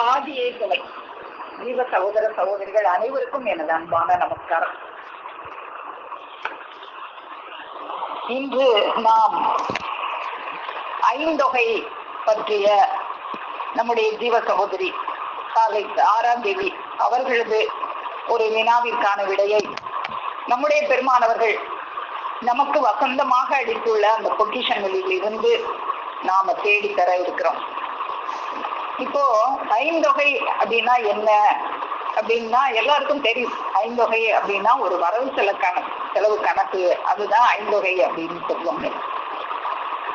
ஆதியே துணை. ஜீவ சகோதர சகோதரிகள் அனைவருக்கும் எனது அன்பான நமஸ்காரம். இன்று நாம் ஐந்தொகை பற்றிய நம்முடைய ஜீவ சகோதரி காலை 6ஆம் தேதி அவர்களது ஒரு வினாவிற்கான விடையை நம்முடைய பெருமானவர்கள் நமக்கு வசந்தமாக அளித்துள்ள அந்த பொக்கிஷங்களில் இருந்து நாம தேடித்தர இருக்கிறோம். இப்போ ஐந்தொகை அப்படின்னா என்ன அப்படின்னா எல்லாருக்கும் தெரியும். ஐந்தொகை அப்படின்னா ஒரு வரவு செலவு கணக்கு, அதுதான் ஐந்தொகை அப்படின்னு சொல்லுவாங்க.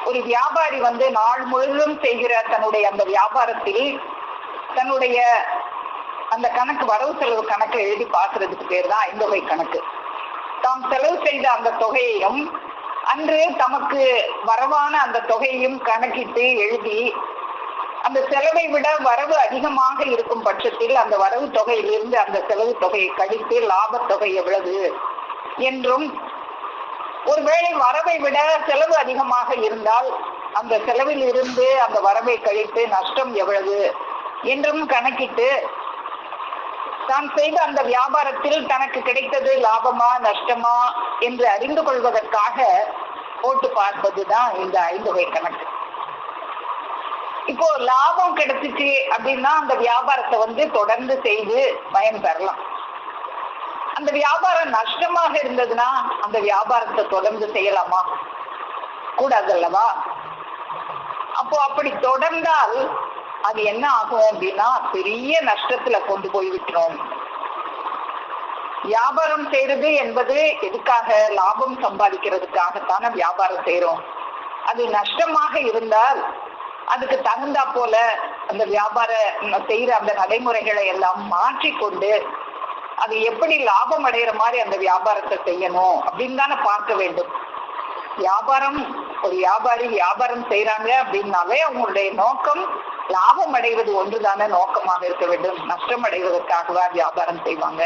ஒரு வியாபாரி நாள் முழுவதும் செய்கிற தன்னுடைய அந்த வியாபாரத்தில் தன்னுடைய அந்த கணக்கு, வரவு செலவு கணக்கை எழுதி பார்க்கறதுக்கு பேர் தான் ஐந்தொகை கணக்கு. தாம் செலவு செய்த அந்த தொகையையும் அன்று தமக்கு வரவான அந்த தொகையையும் கணக்கிட்டு எழுதி, அந்த செலவை விட வரவு அதிகமாக இருக்கும் பட்சத்தில் அந்த வரவு தொகையிலிருந்து அந்த செலவு தொகையை கழித்து லாபத்தொகை எவ்வளவு என்றும், ஒருவேளை வரவை விட செலவு அதிகமாக இருந்தால் அந்த செலவில் இருந்து அந்த வரவை கழித்து நஷ்டம் எவ்வளவு என்றும் கணக்கிட்டு தான் செய்த அந்த வியாபாரத்தில் தனக்கு கிடைத்தது லாபமா நஷ்டமா என்று அறிந்து கொள்வதற்காக போட்டு பார்ப்பதுதான் இந்த ஐந்தொகை கணக்கு. இப்போ லாபம் கிடைச்சிச்சு அப்படின்னா அந்த வியாபாரத்தை தொடர்ந்து செய்து பயன் பெறலாம். அந்த வியாபாரம் நஷ்டமாக இருந்ததுன்னா அந்த வியாபாரத்தை தொடர்ந்து செய்யலாமா? கூடாது அல்லவா? அப்போ அப்படி தொடர்ந்தால் அது என்ன ஆகும் அப்படின்னா பெரிய நஷ்டத்துல கொண்டு போய் விட்டுரும். வியாபாரம் செய்யறது என்பது எதுக்காக? லாபம் சம்பாதிக்கிறதுக்காகத்தான வியாபாரம் செய்யறோம். அது நஷ்டமாக இருந்தால் அதுக்கு தகுந்தா போல அந்த வியாபார செய்யற அந்த நடைமுறைகளை எல்லாம் மாற்றிக்கொண்டு அது எப்படி லாபம் அடைகிற மாதிரி அந்த வியாபாரத்தை செய்யணும் அப்படின்னு தானே பார்க்க வேண்டும். வியாபாரம், ஒரு வியாபாரி வியாபாரம் செய்யறாங்க அப்படின்னாலே அவங்களுடைய நோக்கம் லாபம் அடைவது ஒன்றுதானே நோக்கமாக இருக்க வேண்டும். நஷ்டம் அடைவதற்காகவா வியாபாரம் செய்வாங்க?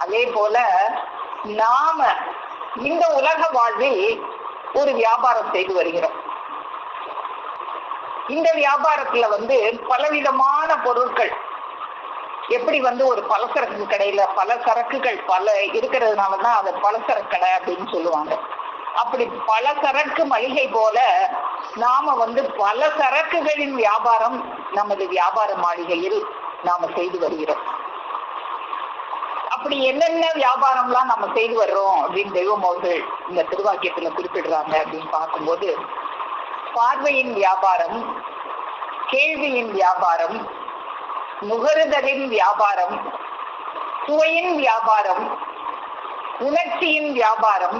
அதே போல நாம இந்த உலக வாழ்வில் ஒரு வியாபாரம் செய்து வருகிறோம். இந்த வியாபாரத்துல பலவிதமான பொருட்கள், எப்படி ஒரு பலசரக்கு கடையில பல சரக்குகள் பல இருக்கிறதுனாலதான் அதை பலசரக்கு கடை அப்படின்னு சொல்லுவாங்க. அப்படி பல சரக்கு மளிகை போல நாம பல சரக்குகளின் வியாபாரம் நமது வியாபார மாளிகையில் நாம செய்து வருகிறோம். அப்படி என்னென்ன வியாபாரம்லாம் நம்ம செய்து வர்றோம் அப்படின்னு தெய்வம் அவர்கள் இந்த திருவாக்கியத்துல குறிப்பிடுறாங்க அப்படின்னு பார்க்கும்போது, பார்வையின் வியாபாரம், கேள்வியின் வியாபாரம், நுகருதலின் வியாபாரம், சுவையின் வியாபாரம், உணர்ச்சியின் வியாபாரம்,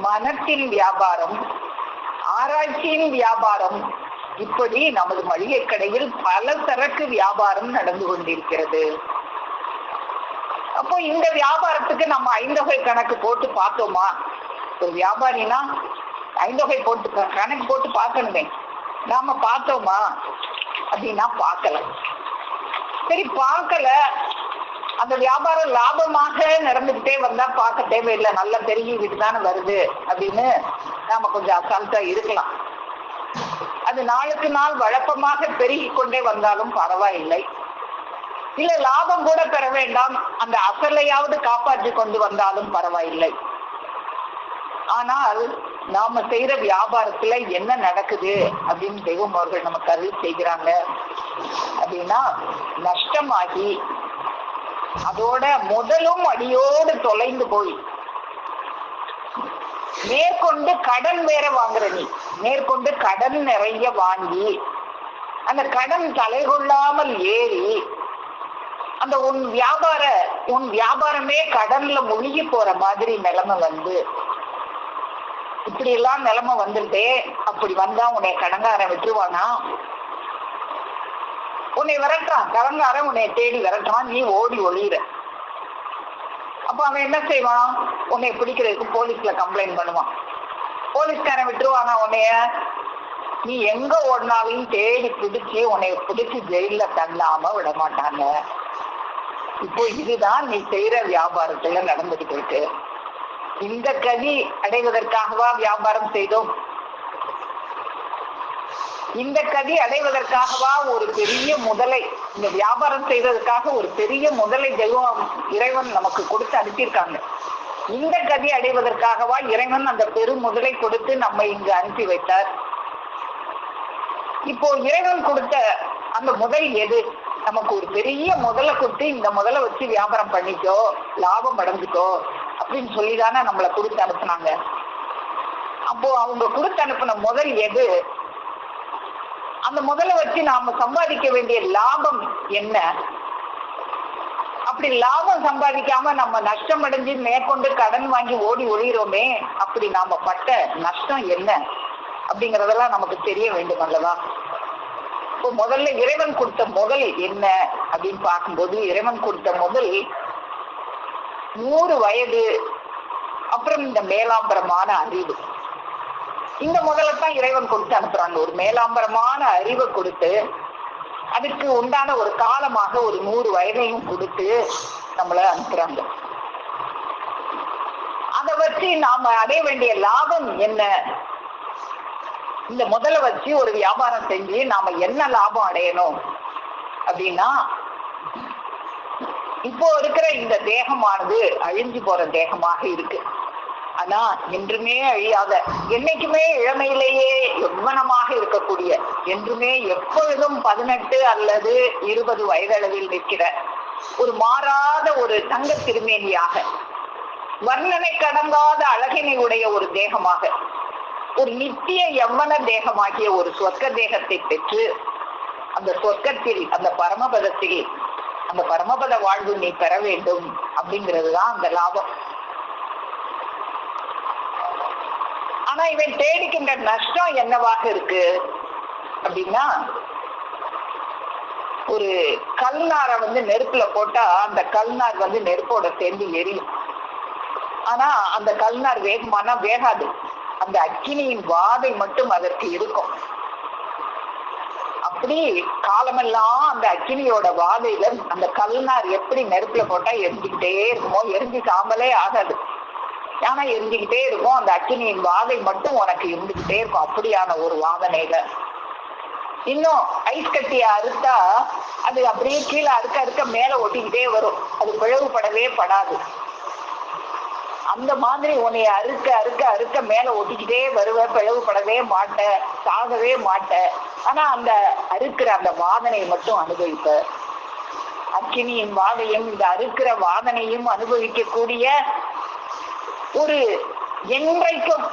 மனத்தின் வியாபாரம், ஆராய்ச்சியின் வியாபாரம், இப்படி நமது மளிகை கடையில் பல சரக்கு வியாபாரம் நடந்து கொண்டிருக்கிறது. அப்போ இந்த வியாபாரத்துக்கு நம்ம ஐந்தொகை கணக்கு போட்டு பார்த்தோமா? ஒரு வியாபாரினா ஐந்தொகை போட்டு கணக்கு போட்டு பார்க்கணுமே. நாம பார்த்தோமா அப்படின்னா பார்க்கல. சரி, பார்க்கல, அந்த வியாபாரம் லாபமாக நடந்துகிட்டே வந்தா பார்க்க தேவையில்லை, நல்லா பெருகிக்கிட்டு தானே வருது அப்படின்னு நாம கொஞ்சம் அசால்ட்டா இருக்கலாம். அது நாளுக்கு நாள் வழக்கமாக பெருகி கொண்டே வந்தாலும் பரவாயில்லை. இல்ல லாபம் கூட பெற வேண்டாம், அந்த அசலையாவது காப்பாற்றி கொண்டு வந்தாலும் பரவாயில்லை. ஆனால் நாம செய்யற வியாபாரத்துல என்ன நடக்குது அப்படின்னு தெய்வம் அவர்கள் நமக்கு அருள் செய்கிறாங்க அப்படின்னா, நஷ்டமாகி அதோட முதலும் அடியோடு தொலைந்து போய் மேற்கொண்டு கடன் வேற வாங்குற, நீ மேற்கொண்டு கடன் நிறைய வாங்கி அந்த கடன் தலை கொள்ளாமல் ஏறி அந்த உன் வியாபாரமே கடன்ல முழுகி போற மாதிரி நிலைமை இப்படி எல்லாம் நிலைமை வந்துட்டே. அப்படி வந்தா உன்னை கடங்காரன் விட்டுருவானா? உன்னை விரட்டுறான், கடங்காரன் உன்னை தேடி விரட்டுறான், நீ ஓடி ஒளியிற. அப்ப அவன் என்ன செய்வான்? உன்னை பிடிக்கிறதுக்கு போலீஸ்ல கம்ப்ளைண்ட் பண்ணுவான். போலீஸ்காரன் விட்டுருவானா உன்னைய? நீ எங்க ஓடினாலும் தேடி பிடிச்சி உன்னை பிடிச்சி ஜெயில தள்ளாம விட மாட்டாங்க. இப்போ இதுதான் நீ செய்யற வியாபாரத்துல நடந்துட்டு இருக்கு. இந்த கதி அடைவதற்காகவா வியாபாரம் செய்தோம்? இந்த கதி அடைவதற்காகவா ஒரு பெரிய முதலை, இந்த வியாபாரம் செய்வதற்காக ஒரு பெரிய முதலை தெய்வம் இறைவன் நமக்கு கொடுத்து அனுப்பியிருக்காங்க. இந்த கதி அடைவதற்காகவா இறைவன் அந்த பெரும் முதலை கொடுத்து நம்ம இங்கு அனுப்பி வைத்தார்? இப்போ இறைவன் கொடுத்த அந்த முதல் எது? நமக்கு ஒரு பெரிய முதலை கொடுத்து இந்த முதலை வச்சு வியாபாரம் பண்ணிக்கோ, லாபம் அடைஞ்சுக்கோ அப்படின்னு சொல்லிதானே நம்மளை கொடுத்து அனுப்புனாங்க. அப்போ அவங்க கொடுத்து அனுப்பின முதல் எது? அந்த முதலை வச்சு நாம சம்பாதிக்க வேண்டிய லாபம் என்ன? அப்படி லாபம் சம்பாதிக்காம நம்ம நஷ்டம் அடைஞ்சு மேற்கொண்டு கடன் வாங்கி ஓடி ஒழிகிறோமே, அப்படி நாம பட்ட நஷ்டம் என்ன அப்படிங்கறதெல்லாம் நமக்கு தெரிய வேண்டும் அல்லவா? இப்போ முதல்ல இறைவன் கொடுத்த முதல் என்ன அப்படின்னு பார்க்கும்போது, இறைவன் கொடுத்த முதல் 100 வயது, அப்புறம் இந்த மேலாம்பரமான அறிவு. இந்த முதலைத்தான் இறைவன் கொடுத்து அனுப்புறாங்க. ஒரு மேலாம்பரமான அறிவை கொடுத்து அதுக்கு உண்டான ஒரு காலமாக ஒரு 100 வயதையும் கொடுத்து நம்மள அனுப்புறாங்க. அதை வச்சு நாம அடைய வேண்டிய லாபம் என்ன? இந்த முதலை வச்சு ஒரு வியாபாரம் செஞ்சு நாம என்ன லாபம் அடையணும் அப்படின்னா, இப்போ இருக்கிற இந்த தேகமானது அழிஞ்சு போற தேகமாக இருக்கு. ஆனா என்றுமே அழியாத, என்னைக்குமே இளமையிலேயே யௌவனமாக இருக்கக்கூடிய, என்றுமே எப்பொழுதும் 18 அல்லது 20 வயதளவில் நிற்கிற ஒரு மாறாத ஒரு தங்க திருமேனியாக, வர்ணனை கடங்காத அழகினை உடைய ஒரு தேகமாக, ஒரு நித்திய யவ்வன தேகமாகிய ஒரு சொர்க்க தேகத்தை பெற்று அந்த சொர்க்கத்தில், அந்த பரமபதத்தில், அந்த பரமபத வாழ்வு நீ பெற வேண்டும் அப்படிங்கிறது தான் அந்த லாபம். ஆனா இவன் தேடிக்கின்ற நஷ்டம் என்னவாக இருக்கு அப்படின்னா, ஒரு கல்நாரை நெருப்புல போட்டா அந்த கல்நார் நெருப்போட சேர்ந்து எரியும். ஆனா அந்த கல்நார் வேகமானா வேகாது, அந்த அக்கினியின் வாதை மட்டும் அதற்கு இருக்கும். அப்படி காலமெல்லாம் அந்த அக்கினியோட வாதையில அந்த கல்நார் எப்படி நெருப்புல போட்டா எரிஞ்சுக்கிட்டே இருக்குமோ, எரிஞ்சு சாம்பலே ஆகாது, ஆனா எரிஞ்சுக்கிட்டே இருக்கும். அந்த அக்கினியின் வாதை மட்டும் உனக்கு இருந்துகிட்டே இருக்கும். அப்படியான ஒரு வாதனையில இன்னும் ஐஸ் கட்டிய அறுத்தா அது அப்படியே கீழே அறுக்க அறுக்க மேல ஒட்டிக்கிட்டே வரும், அது பிளவுபடவே படாது. அந்த மாதிரி உன்னை அறுக்க அறுக்க அறுக்க மேல ஒட்டிக்கிட்டே வருவ, பிளவுபடவே மாட்ட, சாகவே மாட்ட. ஆனா அந்த அறுக்கிற அந்த வாதனை மட்டும் அனுபவிப்ப. அக்கினியின் வாதையும் இந்த அறுக்கிற வாதனையும் அனுபவிக்கக்கூடிய ஒரு என்றைக்கும்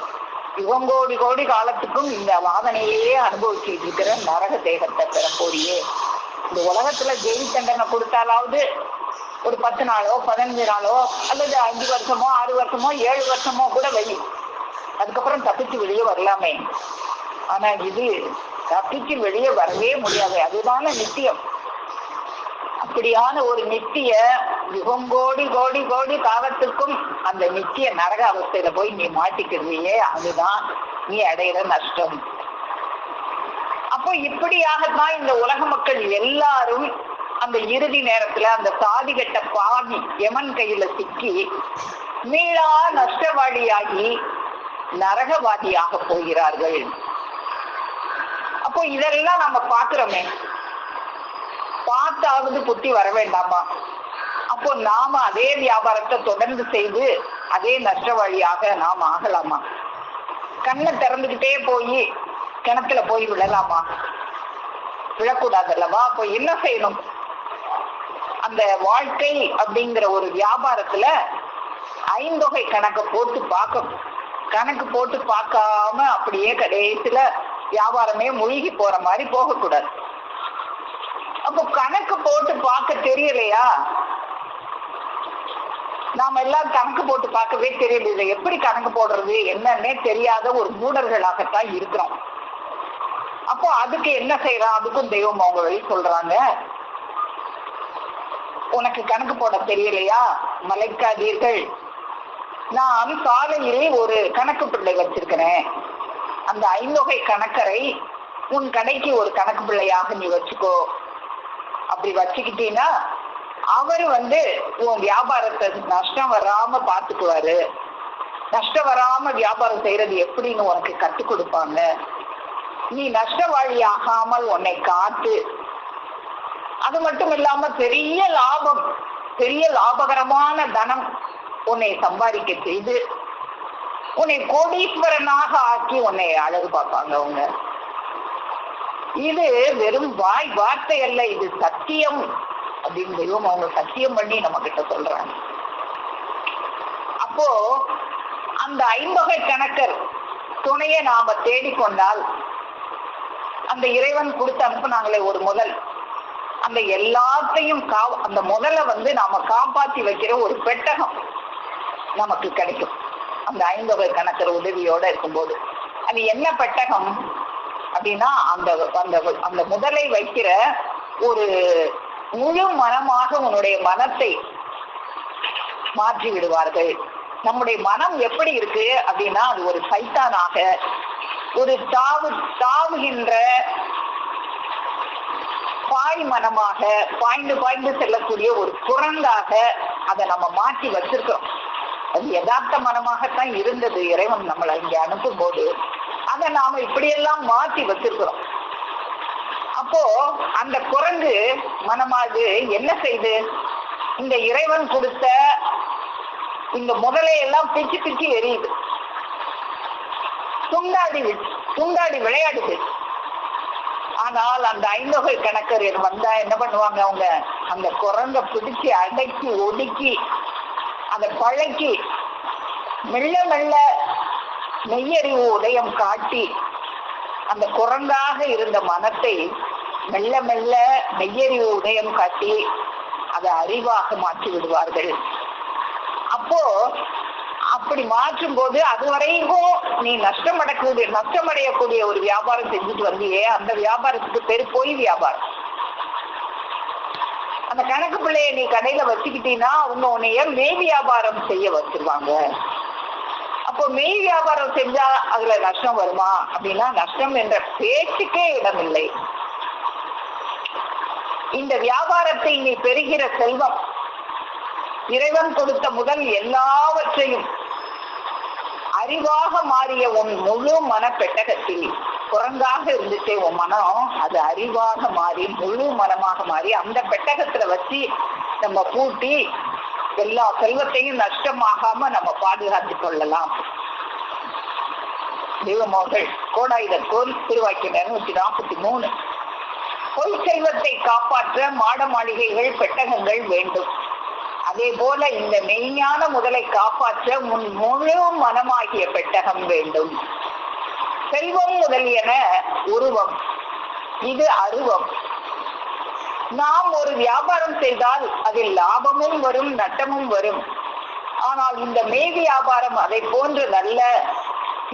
யுகங்கோடி கோடி காலத்துக்கும் இந்த வாதனையே அனுபவிச்சுட்டு இருக்கிற நரக தேகத்தை பெறப்போறியே. இந்த உலகத்துல ஜெயில் தண்டனை கொடுத்தாலாவது ஒரு 10 நாளோ 15 நாளோ அல்லது 5 வருஷமோ 6 வருஷமோ 7 வருஷமோ கூட வை, அதுக்கப்புறம் தப்பிச்சு வெளியே வரலாமே. ஆனா இது தப்பிச்சு வெளியே வரவே முடியாது, அதுதான நித்தியம். அப்படியான ஒரு நித்திய யுகங்கோடி கோடி கோடி காலத்துக்கும் அந்த நித்திய நரக அவஸ்தையில போய் நீ மாட்டிக்கிறியே, அதுதான் நீ அடையிற நஷ்டம். அப்போ இப்படியாகத்தான் இந்த உலக மக்கள் எல்லாரும் அந்த இறுதி நேரத்துல அந்த சாதி கட்ட பாவி யமன் கையில சிக்கி மீளா நஷ்டவாளியாகி நரகவாதியாக போகிறார்கள். அப்போ இதெல்லாம் நம்ம பாக்குறோமே, பார்த்தாவது புத்தி வர வேண்டாமா? அப்போ நாம அதே வியாபாரத்தை தொடர்ந்து செய்து அதே நஷ்டவாளியாக நாம் ஆகலாமா? கண்ணை திறந்துகிட்டே போய் கிணத்துல போய் விழலாமா? விழக்கூடாது அல்லவா? அப்போ என்ன செய்யணும்? அந்த வாழ்க்கை அப்படிங்கிற ஒரு வியாபாரத்துல 5 தொகை கணக்கு போட்டு பார்க்கணும். கணக்கு போட்டு பார்க்காம அப்படியே கடைசியில வியாபாரமே மூழ்கி போற மாதிரி போகக்கூடாது. அப்போ கணக்கு போட்டு பார்க்க தெரியலையா? நாம எல்லாம் கணக்கு போட்டு பார்க்கவே தெரியல. இதை எப்படி கணக்கு போடுறது என்னன்னே தெரியாத ஒரு மூடர்களாகத்தான் இருக்கிறோம். அப்போ அதுக்கு என்ன செய்யலாம்? அதுக்கும் தெய்வம் அவங்க வழி சொல்றாங்க. உனக்கு கணக்கு போட தெரியலையா? மலைக்காதீர்கள். நான் சாலையில் ஒரு கணக்கு பிள்ளை வச்சிருக்கிறேன். அந்த 5 தொகை கணக்கரை உன் கடைக்கு ஒரு கணக்கு பிள்ளையாக நீ வச்சுக்கோ. அப்படி வச்சுக்கிட்டீங்கன்னா அவரு உன் வியாபாரத்தை நஷ்டம் வராம பாத்துக்குவாரு. நஷ்டம் வராம வியாபாரம் செய்யறது எப்படின்னு உனக்கு கற்றுக் கொடுப்பாங்க. நீ நஷ்டவாளி ஆகாமல் உன்னை காத்து, அது மட்டும் இல்லாம பெரிய லாபம், பெரிய லாபகரமான தனம் உன்னை சம்பாதிக்க செய்து உன்னை கோடீஸ்வரனாக ஆக்கி உன்னை அழகு பார்ப்பாங்க அவங்க. இது வெறும் வார்த்தை அல்ல, இது சத்தியம் அப்படின்னு தெய்வம் அவங்க சத்தியம் பண்ணி நம்ம கிட்ட சொல்றாங்க. அப்போ அந்த ஐம்பகை கணக்கர் துணையை நாம தேடிக்கொண்டால், அந்த இறைவன் கொடுத்து அனுப்புனாங்களே ஒரு முதல், அந்த எல்லாத்தையும் அந்த முதல்ல நாம காப்பாத்தி வைக்கிற ஒரு பெட்டகம் நமக்கு கிடைக்கும் அந்த ஐம்பகை கணக்கர் உதவியோட இருக்கும்போது. அது என்ன பெட்டகம் அப்படின்னா, அந்த அந்த முதலை வைக்கிற ஒரு முழு மனமாக உன்னுடைய மனத்தை மாற்றி விடுவார்கள். நம்முடைய மனம் எப்படி இருக்கு அப்படின்னா, அது ஒரு சைத்தானாக, ஒரு தாவுகின்ற பாய் மனமாக, பாய்ந்து செல்லக்கூடிய ஒரு குரங்காக அதை நம்ம மாற்றி வச்சிருக்கோம். அது யதார்த்த மனமாகத்தான் இருந்தது இறைவன் நம்மளை இங்க அனுப்பும் போது. அதை நாம இப்படியெல்லாம் மாற்றி வச்சிருக்கிறோம். அப்போ அந்த குரங்கு மனமாது என்ன செய்து, இந்த இறைவன் கொடுத்த இந்த முதலையெல்லாம் பிச்சு எரியுது, துண்டாடி விளையாடுது. ஆனால் அந்த ஐம்பகை கணக்கர் வந்தா என்ன பண்ணுவாங்க, அவங்க அந்த குரங்க பிடிச்சு அடக்கி ஒடுக்கி அதை பழக்கி மெல்ல மெல்ல மெய்யறிவு உதயம் காட்டி அந்த குரங்காக இருந்த மனத்தை மெல்ல மெல்ல மெய்யறிவு உதயம் காட்டி அதை அறிவாக மாற்றி விடுவார்கள். அப்போ அப்படி மாற்றும் போது அதுவரைக்கும் நீ நஷ்டமடையக்கூடிய ஒரு வியாபாரம் செஞ்சுட்டு வந்தியே, அந்த வியாபாரத்துக்கு பேரு பொய் வியாபாரம். அந்த கணக்கு பிள்ளைய நீ கடையில வச்சுக்கிட்டீங்கன்னா அவங்க உன்னைய மெய் வியாபாரம் செய்ய வச்சிருவாங்க. அப்போ மெய் வியாபாரம் செஞ்சா அதுல நஷ்டம் வருமா அப்படின்னா, நஷ்டம் என்ற பேச்சுக்கே இடமில்லை. இந்த வியாபாரத்தை நீ பெறுகிற செல்வம், இறைவன் கொடுத்த முதல் எல்லாவற்றையும் அறிவாக மாறிய உன் முழு மன பெட்டகத்தில், குரங்காக இருந்துச்சே உன் மனம், அது அறிவாக மாறி முழு மனமாக மாறி அந்த பெட்டகத்துல வச்சு நம்ம பூட்டி எல்லா செல்வத்தையும் நஷ்டமாகாம நம்ம பாதுகாத்து கொள்ளலாம். தெய்வமோர்கள் கோடாயுதத்தோல் திருவாக்கினர் 143. பொய் செல்வத்தை காப்பாற்ற மாட மாளிகைகள் பெட்டகங்கள் வேண்டும். அதே போல இந்த மெய்ஞான முதலை காப்பாற்ற முழு மனமாகிய பெட்டகம் வேண்டும். செல்வம் முதலியன உருவம், இது அருவம். நாம் ஒரு வியாபாரம் செய்தால் அதில் லாபமும் வரும், நட்டமும் வரும். ஆனால் இந்த மெய் வியாபாரம் அதை போன்றதல்ல.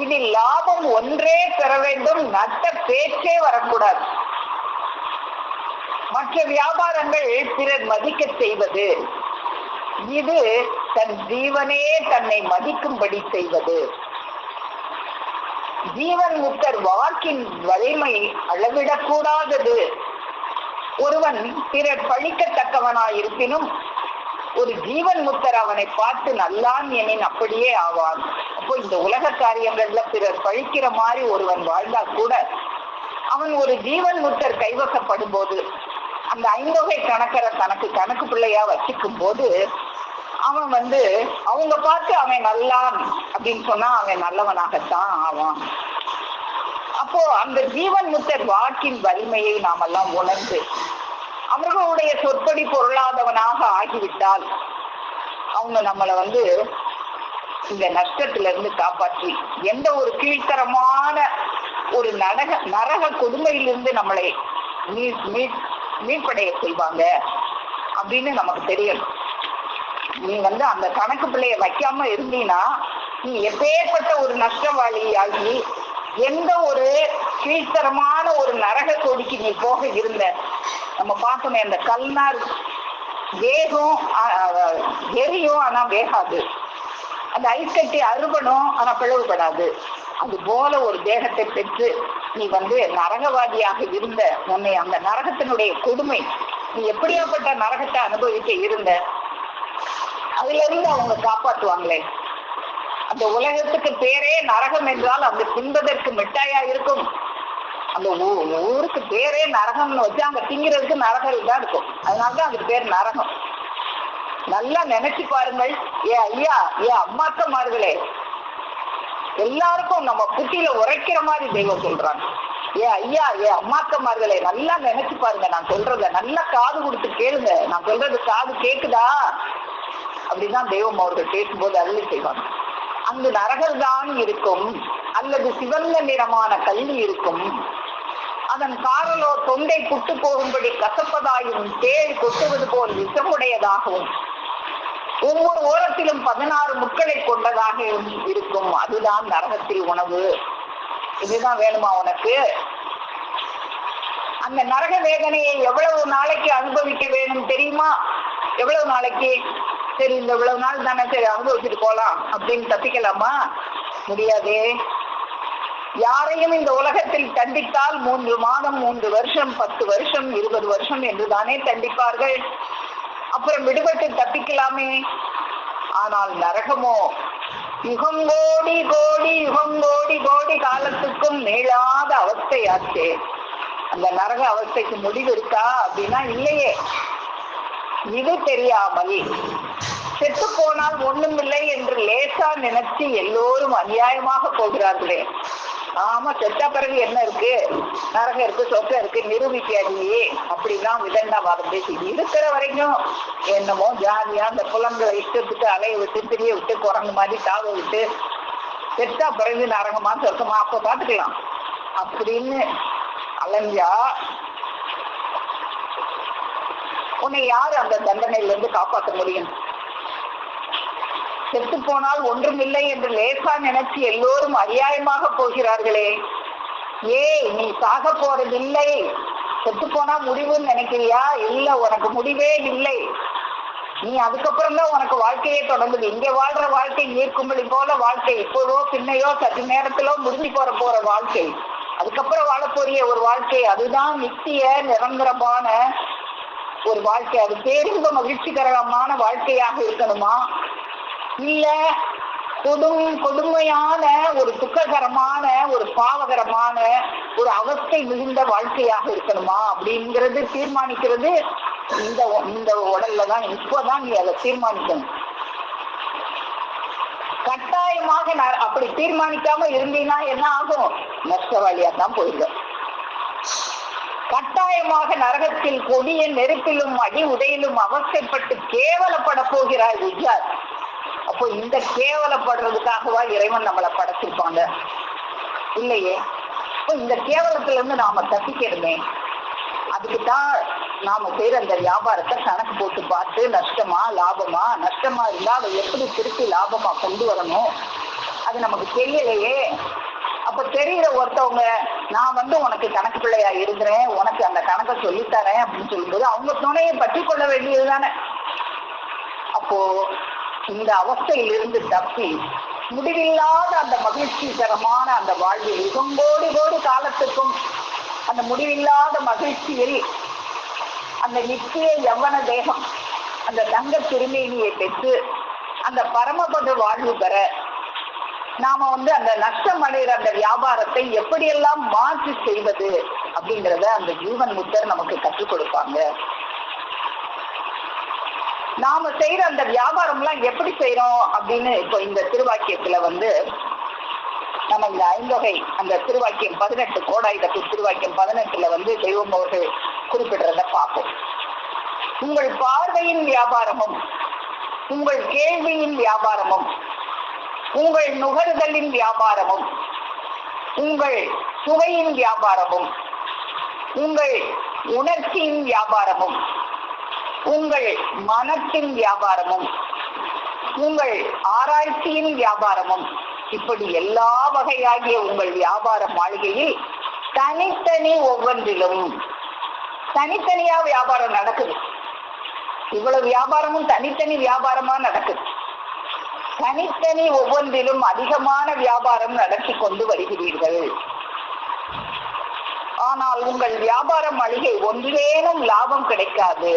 இதில் லாபம் ஒன்றே பெற வேண்டும், நட்ட பேச்சே வரக்கூடாது. மற்ற வியாபாரங்கள் பிறர் மதிக்க செய்வது, இது தன் ஜீவனே தன்னை மதிக்கும்படி செய்வது. ஜீவன் முக்தர் வாக்கின் வலிமை அளவிடக்கூடாதது. ஒருவன் பிறர் பழிக்கத்தக்கவனாயிருப்பினும் ஒரு ஜீவன் முக்தர் அவனை பார்த்து நல்லான் எனின் அப்படியே ஆவான். அப்போ இந்த உலக காரியங்கள்ல பிறர் பழிக்கிற மாதிரி ஒருவன் வாழ்ந்தா கூட அவன் ஒரு ஜீவன் முக்தர் கைவசப்படும் போது, அந்த ஐம்பகை கணக்கரை தனக்கு கணக்கு பிள்ளையா வச்சுக்கும் போது அவன் அவங்க பார்த்து அவன் நல்லான் அப்படின்னு சொன்னா அவன் நல்லவனாகத்தான் ஆவான். அப்போ அந்த ஜீவன் முக்தர் வாக்கின் வலிமையை நாமெல்லாம் உணர்ந்து அவர்களுடைய சொற்படி பொருளாதவனாக ஆகிவிட்டால் அவங்க நம்மளை இந்த நஷ்டத்துல இருந்து காப்பாற்றி எந்த ஒரு கீழ்த்தரமான ஒரு நரக கொடுமையிலிருந்து நம்மளை மீட்படைய செய்வாங்க அப்படின்னு நமக்கு தெரியும். நீ அந்த கணக்கு பிள்ளைய வைக்காம இருந்தீன்னா நீ எப்பேற்பட்ட ஒரு நஷ்டவாளி ஆகி எந்த ஒரு கீழ்த்தரமான ஒரு நரக கோடிக்கு நீ போக இருந்த. நம்ம பார்த்தோமே, அந்த கல்நார் வேகம் எரியும் ஆனா வேகாது, அந்த ஐஸ் கட்டி அறுபடும் ஆனா பிளவுபடாது. அது போல ஒரு தேகத்தை பெற்று நீ நரகவாதியாக இருந்த உன்னை அந்த நரகத்தினுடைய கொடுமை, நீ எப்படியாப்பட்ட நரகத்தை அனுபவிக்க இருந்த, அதுல இருந்து அவங்க காப்பாற்றுவாங்களே. அந்த உலகத்துக்கு பேரே நரகம் என்றால் அந்த தின்பதற்கு மிட்டாயா இருக்கும். அந்த ஊருக்கு பேரே நரகம்னு வச்சு அங்க திங்கிறதுக்கு நரகம் தான் இருக்கும். அதனாலதான் அதுக்கு பேர் நரகம். நல்லா நினைச்சு பாருங்கள். ஐயா அம்மாக்கமார்களே, எல்லாருக்கும் நம்ம புத்தியில உரைக்கிற மாதிரி தெய்வம் சொல்றாங்க. ஐயா அம்மாக்கமார்களே, நல்லா நினைச்சு பாருங்க. நான் சொல்றத நல்லா காது கொடுத்து கேளுங்க. நான் சொல்றது காது கேக்குதா அப்படிதான் தெய்வம் அவர்கள் பேசும்போது அருளி செய்வாங்க. அங்கு நரகர் தான் இருக்கும், அல்லது சிவந்த நிறமான கல்வி இருக்கும். அதன் காரலோ தொண்டை புட்டு போகும்படி கசப்பதாயும் தேள் கொட்டுவது போல் விஷமுடையதாகவும் ஒவ்வொரு ஓரத்திலும் 16 முட்களை கொண்டதாகவும் இருக்கும். அதுதான் நரகத்தில் உணவு. இதுதான் வேணுமா உனக்கு? அந்த நரக வேதனையை எவ்வளவு நாளைக்கு அனுபவிக்க வேணும் தெரியுமா? எவ்வளவு நாளைக்கு? சரி, இந்த இவ்வளவு நாள் தானே, சரி அனுபவிச்சுட்டு போலாம் அப்படின்னு தப்பிக்கலாமா? முடியாதே. யாரையும் இந்த உலகத்தில் தண்டித்தால் 3 மாதம், 3 வருஷம், 10 வருஷம், 20 வருஷம் என்றுதானே தண்டிப்பார்கள். அப்புறம் விடுபட்டு தப்பிக்கலாமே. ஆனால் நரகமோ யுகங்கோடி கோடி யுகங்கோடி கோடி காலத்துக்கும் மீளாத அவஸ்தையாச்சே. அந்த நரக அவஸ்தைக்கு முடிவு இருக்கா அப்படின்னா இல்லையே. இது தெரியாமல் செத்து போனால் ஒண்ணுமில்லை என்று லேசா நினைச்சு எல்லோரும் அநியாயமாக போகிறார்களே. ஆமா, செத்தா பிறகு என்ன இருக்கு? நரகம் இருக்கு, சொர்க்கம் இருக்கு, நிரூபிக்காதியே அப்படின்னா விதண்டாவாதம் பேசி இருக்கிற வரைக்கும் என்னமோ ஜாலியா அந்த புலங்களை இஷ்டத்துக்கு அலைய விட்டு திரிய விட்டு குரங்கு மாதிரி தாவ விட்டு செத்தா பிறகு நரகமா சொர்க்கமா அப்ப பாத்துக்கலாம் அப்படின்னு அலைஞ்சா உன்னை யாரு அந்த தண்டனையில இருந்து காப்பாற்ற முடியும்? செத்து போனால் ஒன்றுமில்லை என்று லேசா நினைச்சு எல்லோரும் அநியாயமாக போகிறார்களே. நீ சாக போறதில்லை. செத்து போனா முடிவுன்னு நினைக்கிறியா? இல்ல, உனக்கு முடிவே இல்லை. நீ அதுக்கப்புறம் தான் உனக்கு வாழ்க்கையே தொடங்குது. இங்க வாழ்ற வாழ்க்கை ஈர்க்கும்படி போல வாழ்க்கை. இப்போதோ பின்னையோ சற்று நேரத்திலோ முடிஞ்சு போற வாழ்க்கை. அதுக்கப்புறம் வாழப்போறிய ஒரு வாழ்க்கை, அதுதான் நித்திய நிரந்தரமான ஒரு வாழ்க்கை. அது பேரின்ப மகிழ்ச்சிகரமான வாழ்க்கையாக இருக்கணுமா? இல்ல கொடுமையான ஒரு துக்ககரமான ஒரு பாவகரமான ஒரு அவஸ்தை மிகுந்த வாழ்க்கையாக இருக்கணுமா அப்படிங்கிறது தீர்மானிக்கிறது இந்த உடல்ல தான். இப்பதான் நீ அதை தீர்மானிக்கணும். கட்டாயமாக அப்படி தீர்மானிக்காம இருந்தீங்கன்னா என்ன ஆகும்? நஷ்டவாளியா தான் போயிடும். கட்டாயமாக நரகத்தில் கொடிய நெருப்பிலும் அடி உதையிலும் அவஸ்தைப்பட்டு கேவலப்பட போகிறாய் விஜயார். அப்போ இந்த கேவலப்படுறதுக்காகவா இறைவன் நம்மளை படைச்சிருப்பாங்க? இல்லையே. இப்போ இந்த கேவலத்துல இருந்து நாம தப்பிக்கணுமே. அதுக்குதான் நாம செய்யற அந்த வியாபாரத்தை கணக்கு போட்டு பார்த்து நஷ்டமா லாபமா, நஷ்டமா இருந்தா அதை எப்படி திருப்பி லாபமா கொண்டு வரணும் அது நமக்கு தெரியலையே. அப்ப தெரியுற ஒருத்தவங்க நான் உனக்கு கணக்கு பிள்ளையா இருக்கிறேன், உனக்கு அந்த கணக்கை சொல்லித்தரேன் அப்படின்னு சொல்லும்போது அவங்க துணையை பற்றி கொள்ள வேண்டியதுதானே. அப்போ இந்த அவஸ்தையிலிருந்து தப்பி முடிவில்லாத அந்த மகிழ்ச்சிகரமான அந்த வாழ்வில் யுகங்கோடி கோடி காலத்துக்கும் அந்த முடிவில்லாத மகிழ்ச்சியில் அந்த நித்திய யவன தேகம் அந்த தங்க திருமேனியை பெற்று அந்த பரமபத வாழ்வு பெற நாம அந்த நஷ்டம் அடைகிற அந்த வியாபாரத்தை எப்படியெல்லாம் மாற்றி செய்வது அப்படிங்கிறத அந்த ஜீவன் முத்தர் நமக்கு கற்றுக் கொடுப்பாங்க. நாம செய்யற அந்த வியாபாரம் எல்லாம் எப்படி செய்யறோம் அப்படின்னு இப்போ இந்த திருவாக்கியத்துல நம்ம இந்த ஐந்தொகை அந்த திருவாக்கியம் 18 கோடாயுதத்து திருவாக்கியம் 18ல தெய்வம் அவர்கள் குறிப்பிடுறத பார்ப்போம். உங்கள் பார்வையின் வியாபாரமும் உங்கள் கேள்வியின் வியாபாரமும் உங்கள் நுகர்தலின் வியாபாரமும் உங்கள் சுவையின் வியாபாரமும் உங்கள் உணர்ச்சியின் வியாபாரமும் உங்கள் மனத்தின் வியாபாரமும் உங்கள் ஆராய்ச்சியின் வியாபாரமும் இப்படி எல்லா வகையாகிய உங்கள் வியாபார மாளிகையில் தனித்தனி ஒவ்வொன்றிலும் தனித்தனியா வியாபாரம் நடக்குது. இவ்வளவு வியாபாரமும் தனித்தனி வியாபாரமா நடக்குது. தனித்தனி ஒவ்வொன்றிலும் அதிகமான வியாபாரம் நடத்தி கொண்டு வருகிறீர்கள். ஆனால் உங்கள் வியாபார மளிகை ஒன்றேனும் லாபம் கிடைக்காது.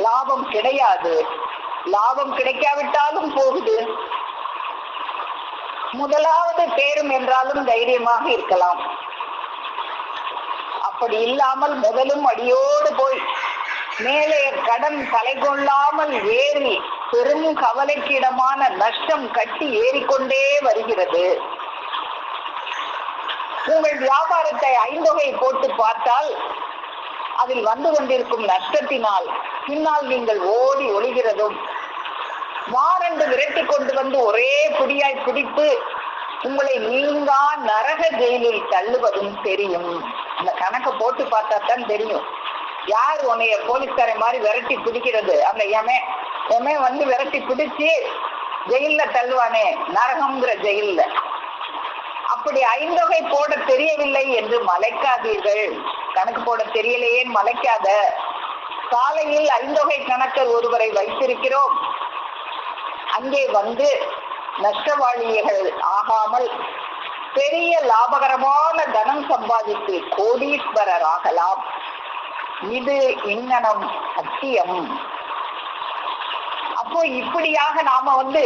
லாபம் கிடையாது. லாபம் கிடைக்காவிட்டாலும் போகுது. முதலாவது தேரும் என்றாலும் தைரியமாக இருக்கலாம். அப்படி இல்லாமல் முதலும் அடியோடு போய் மேலே கடன் தலை கொள்ளாமல் ஏறி பெரும் கவலைக்கிடமான நஷ்டம் கட்டி ஏறிக்கொண்டே வருகிறது. உங்கள் வியாபாரத்தை ஐந்தொகை போட்டு பார்த்தால் அதில் வந்து கொண்டிருக்கும் நஷ்டத்தினால் பின்னால் நீங்கள் ஓடி ஒளிகிறதும், வாரண்டு விரட்டி கொண்டு வந்து ஒரே பிடியாய் பிடித்து உங்களை நீங்கா நரக ஜெயிலில் தள்ளுவதும் தெரியும். அந்த கணக்கை போட்டு பார்த்தா தான் தெரியும் யார் உன்னைய போலீஸ்காரை மாதிரி விரட்டி பிடிக்கிறது. அந்த எமே வந்து விரட்டி பிடிச்சு ஜெயில தள்ளுவானே, நரகம்ங்கிற ஜெயில்ல. அப்படி ஐந்தொகை போட தெரியவில்லை என்று மலைக்காதீர்கள். கணக்கு போட தெரியலையே மலைக்காத. சாலையில் ஐந்தொகை கணக்கர் ஒருவரை வைத்திருக்கிறோம், அங்கே வந்து நஷ்டவாளிகள் ஆகாமல் பெரிய லாபகரமான தனம் சம்பாதித்து கோடீஸ்வரர் ஆகலாம். இது இங்ஙனம் சத்தியம். அப்போ இப்படியாக நாம வந்து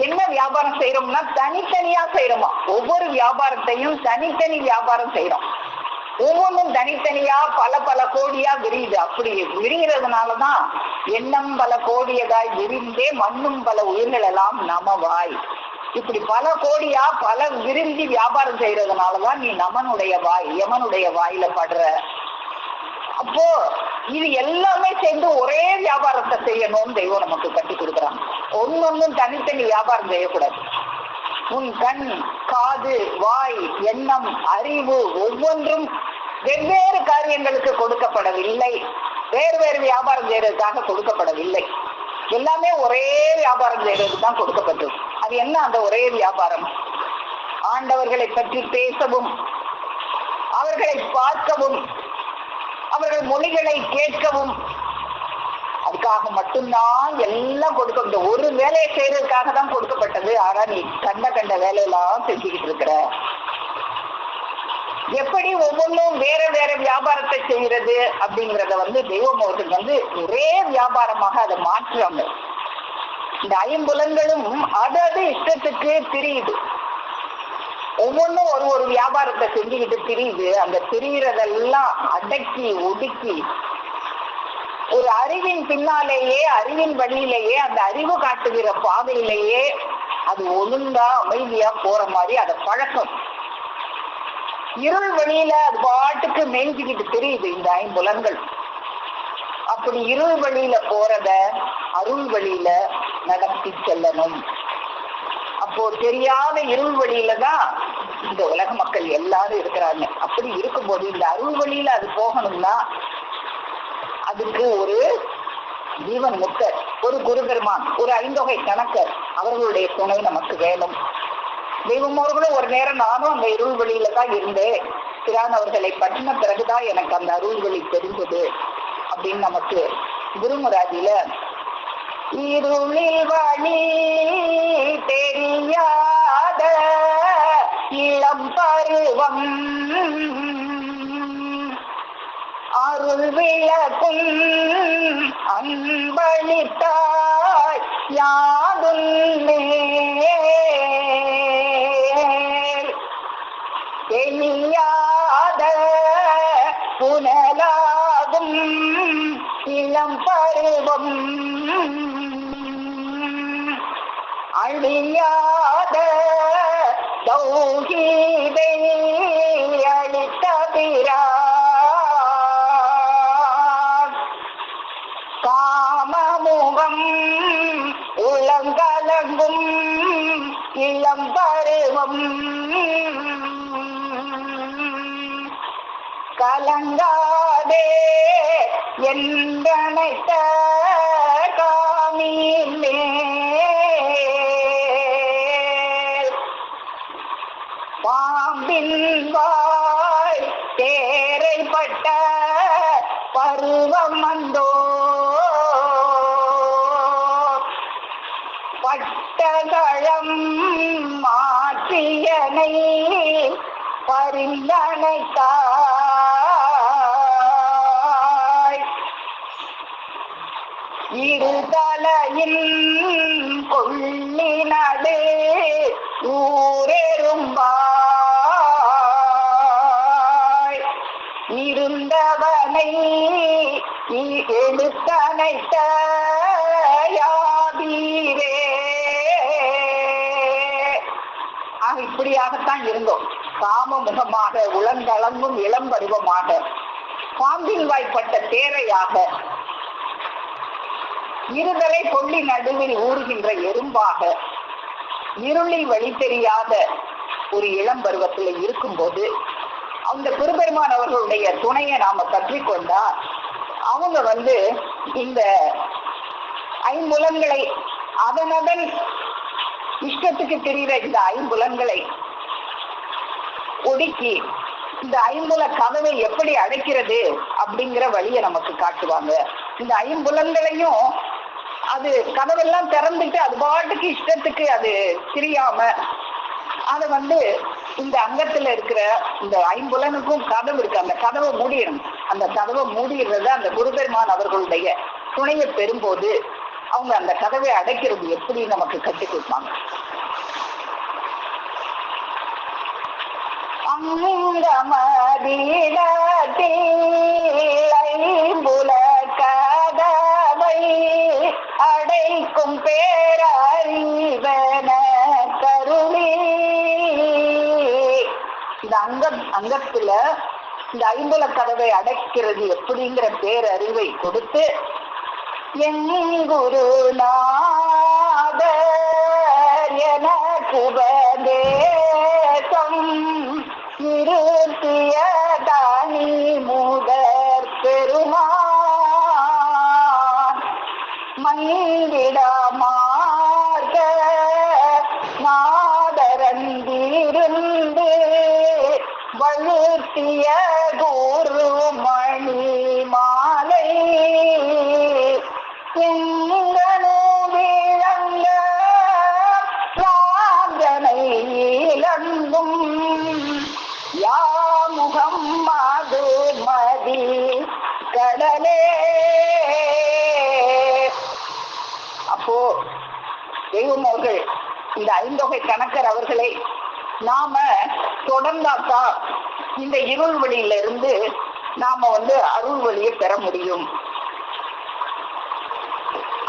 என்ன வியாபாரம் செய்யறோம்னா தனித்தனியா செய்யறோமா. ஒவ்வொரு வியாபாரத்தையும் தனித்தனி வியாபாரம் செய்யறோம். ஒவ்வொன்றும் தனித்தனியா பல பல கோடியா விரியுது. அப்படி விரிகிறதுனாலதான் எண்ணம் பல கோடியதாய் விரிந்தே மண்ணும் பல உயிர்கள் எல்லாம் நமவாய். இப்படி பல கோடியா பல விரும்பி வியாபாரம் செய்யறதுனாலதான் நீ நமனுடைய வாய் யமனுடைய வாயில படுற. அப்போ இது எல்லாமே சேர்ந்து ஒரே வியாபாரத்தை செய்யணும்னு தெய்வம் நமக்கு கட்டி கொடுக்குறாங்க. ஒன்னொன்னும் தனித்தனி வியாபாரம் செய்யக்கூடாது. உன் கண், காது, வாய், எண்ணம், அறிவு ஒவ்வொன்றும் வெவ்வேறு காரியங்களுக்கு கொடுக்கப்படவில்லை. வேறு வேறு வியாபாரம் செய்யறதுக்காக கொடுக்கப்படவில்லை. எல்லாமே ஒரே வியாபாரம் செய்யறதுக்கு தான் கொடுக்கப்பட்டது. அது என்ன அந்த ஒரே வியாபாரம்? ஆண்டவர்களை பற்றி பேசவும், அவர்களை பார்க்கவும், அவர்கள் மொழிகளை கேட்கவும், அதுக்காக மட்டும்தான் எல்லாம் கொடுக்க. ஒரு வேலையை செய்யறதுக்காக தான் கொடுக்கப்பட்டது. ஆனா நீ கண்ட வேலையெல்லாம் செஞ்சுக்கிட்டு இருக்கிற. எப்படி ஒவ்வொன்றும் வேற வேற வியாபாரத்தை செய்யறது அப்படிங்கறத வந்து தெய்வம் அவர்கள் வந்து ஒரே வியாபாரமாக அதை மாற்றுறாங்க. இந்த ஐம்புலன்களும் அதாவது இஷ்டத்துக்கு திரியுது. ஒவ்வொன்றும் ஒரு ஒரு வியாபாரத்தை செஞ்சுக்கிட்டு திரியுது. அந்த திரிகிறதெல்லாம் அடக்கி ஒடுக்கி ஒரு அறிவின் பின்னாலேயே, அறிவின் வழியிலேயே, அந்த அறிவு காட்டுகிற பாதையிலேயே அது ஒழுங்கா அமைதியா போற மாதிரி அதை பழக்கம். இருள் வழியில அது பாட்டுக்கு மேய்ஞ்சிக்கிட்டு தெரியுது இந்த ஐம்புலன்கள். அப்படி இருள் வழியில போறத அருள் வழியில நடத்தி செல்லணும். அப்போ தெரியாத இருள் வழியில தான் இந்த உலக மக்கள் எல்லாரும் இருக்கிறாங்க. அப்படி இருக்கும்போது இந்த அருள் வழியில அது போகணும்னா அதுக்கு ஒரு ஜீவன் முக்தர், ஒரு குரு பெருமான், ஒரு ஐந்தொகை கணக்கர் அவர்களுடைய துணை நமக்கு வேணும். தெய்வம் அவர்களும் ஒரு நேரம் நானும் அந்த இருள் வழியில தான் இருந்தேன், பிரான் அவர்களை பற்றின பிறகுதான் எனக்கு அந்த அருள் வழி தெரிஞ்சது அப்படின்னு நமக்கு குருமராஜில இருளில் வழி தெரியாத இளம் பருவம் அருள் விளக்கும் அன்பளித்தாய் யாதுன்னே தெரியாத புனலாகும் இளம் பருவம் அழியாத தௌஹீதை அளித்த பிரான் காமமுகம் உலங்கலங்கும் இளம் பருவம் கலங்காதே என்றனைத்த காமிலே பாம்பின் வாய் தேரைப்பட்ட பருவம் வந்தோ பட்டகளம் மாற்றியனை பரிந்தனைத்தாய் இருதலையின் கொள்ளினடு ஊரெரும்பாய் இருந்தவனை எடுத்தனைத்த யாதீரே. இப்படியாகத்தான் இருந்தோம். காம முகமாக, உளந்தளங்கும் இளம் பருவமாக, பாம்பின் வாய்ப்பட்ட தேரையாக, இருதலை கொள்ளி நடுவில் ஊறுகின்ற எறும்பாக, இருளில் வழி தெரியாத ஒரு இளம் பருவத்தில் இருக்கும்போது அந்த பெருபெருமான் அவர்களுடைய துணையை நாம கற்றுக்கொண்டா அவங்க இந்த ஐம்புலன்களை அதனதன் இஷ்டத்துக்கு தெரிகிற இந்த ஐம்புலன்களை ஒடுக்கி இந்த ஐம்புல கதவை எப்படி அடைக்கிறது அப்படிங்கிற வழியை நமக்கு காட்டுவாங்க. இந்த ஐம்புலன்களையும் அது கதவெல்லாம் திறந்துட்டு அது பாட்டுக்கு இஷ்டத்துக்கு அது தெரியாம அதை இந்த அங்கத்துல இருக்கிற இந்த ஐம்புலனுக்கும் கதவு இருக்கு, அந்த கதவை மூடிடணும். அந்த கதவை மூடிடுறத அந்த குருபெருமான் அவர்களுடைய துணையை பெறும்போது அவங்க அந்த கதவை அடைக்கிறது எப்படி நமக்கு கற்றுக் கொடுப்பாங்க. ஐம்புல கதவை அடைக்கும் பேரறிவன கருளி. இந்த அங்கத்துல இந்த ஐம்புல கதவை அடைக்கிறது எப்படிங்கிற பேரறிவை கொடுத்து எங்குருநாதர் எனக்கு உபதேசம் இருத்திய தனி முதற் பெருமான் மங்கிடமார்க நாதரந்திருந்து வழுத்திய குருமணி மாலை விளங்க ராஜனை இழந்தும் யாமுகம் மதுமதி கடலே. அப்போ தெய்வம் அவர்கள் இந்த ஐந்தொகை கணக்கர் அவர்களை நாம தொடர்ந்தாக்கா இந்த இருள் வழியில இருந்து நாம அருள் வழியை பெற முடியும்.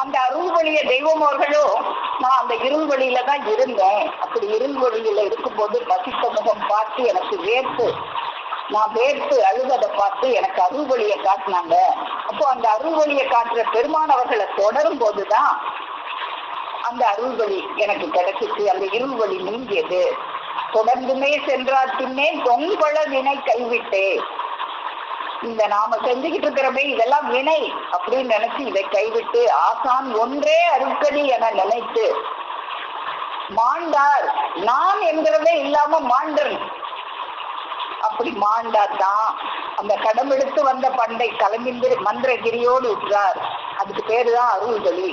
அந்த அருள் வழிய தெய்வம் அவர்களும் நான் அந்த இருள் வழியில தான் இருந்தேன். அப்படி இருள் வழியில இருக்கும்போது பசித்த முகம் பார்த்து எனக்கு நான் வேர்த்து அழுவதை பார்த்து எனக்கு அருள் வழியை காட்டினாங்க. அப்போ அந்த அருள் வழியை காட்டுற பெருமானவர்களை தொடரும் போதுதான் அந்த அருள் வழி எனக்கு கிடைச்சிச்சு. அந்த இருள் வழி நீங்கியது. தொடர்ந்துமே சென்றாட்டின்னே தொங்கொள வினை கைவிட்டே. இந்த நாம செஞ்சுக்கிட்டு இருக்கிறமே இதெல்லாம் வினை அப்படின்னு நினைச்சு இதை கைவிட்டு ஆசான் ஒன்றே அருட்கடி என நினைத்து மாண்டார். நான் என்கிறதே இல்லாம மாண்டர். அப்படி மாண்டாதான் அந்த கடமெடுத்து வந்த பண்டை கலம்பிந்து மந்திரகிரியோடு விட்டார். அதுக்கு பேருதான் அருள்வழி.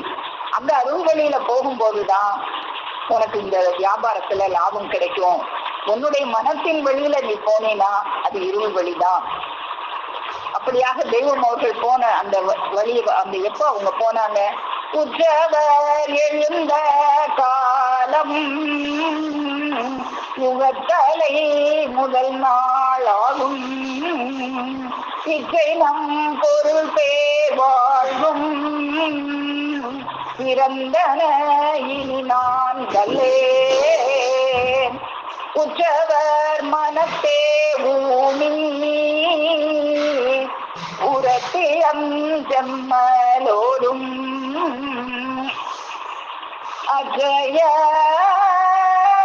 அந்த அருள்வழியில போகும்போதுதான் உனக்கு இந்த வியாபாரத்துல லாபம் கிடைக்கும். உன்னுடைய மனத்தின் வழியில நீ போனேன்னா அது இருள் வழிதான். அப்படியாக தெய்வம் அவர்கள் போன அந்த வழி எப்ப அவங்க போனாங்க? உற்றவர் எழுந்த காலம் யுகத்தலை முதல் நாளாகும் இச்சை நம் பொருள் பேர் வாழ்வும் இறந்தன இனி நான் கல்லேன் உற்றவர் மனத்தே ஊனி உரத்தியம் செம்மலோடும்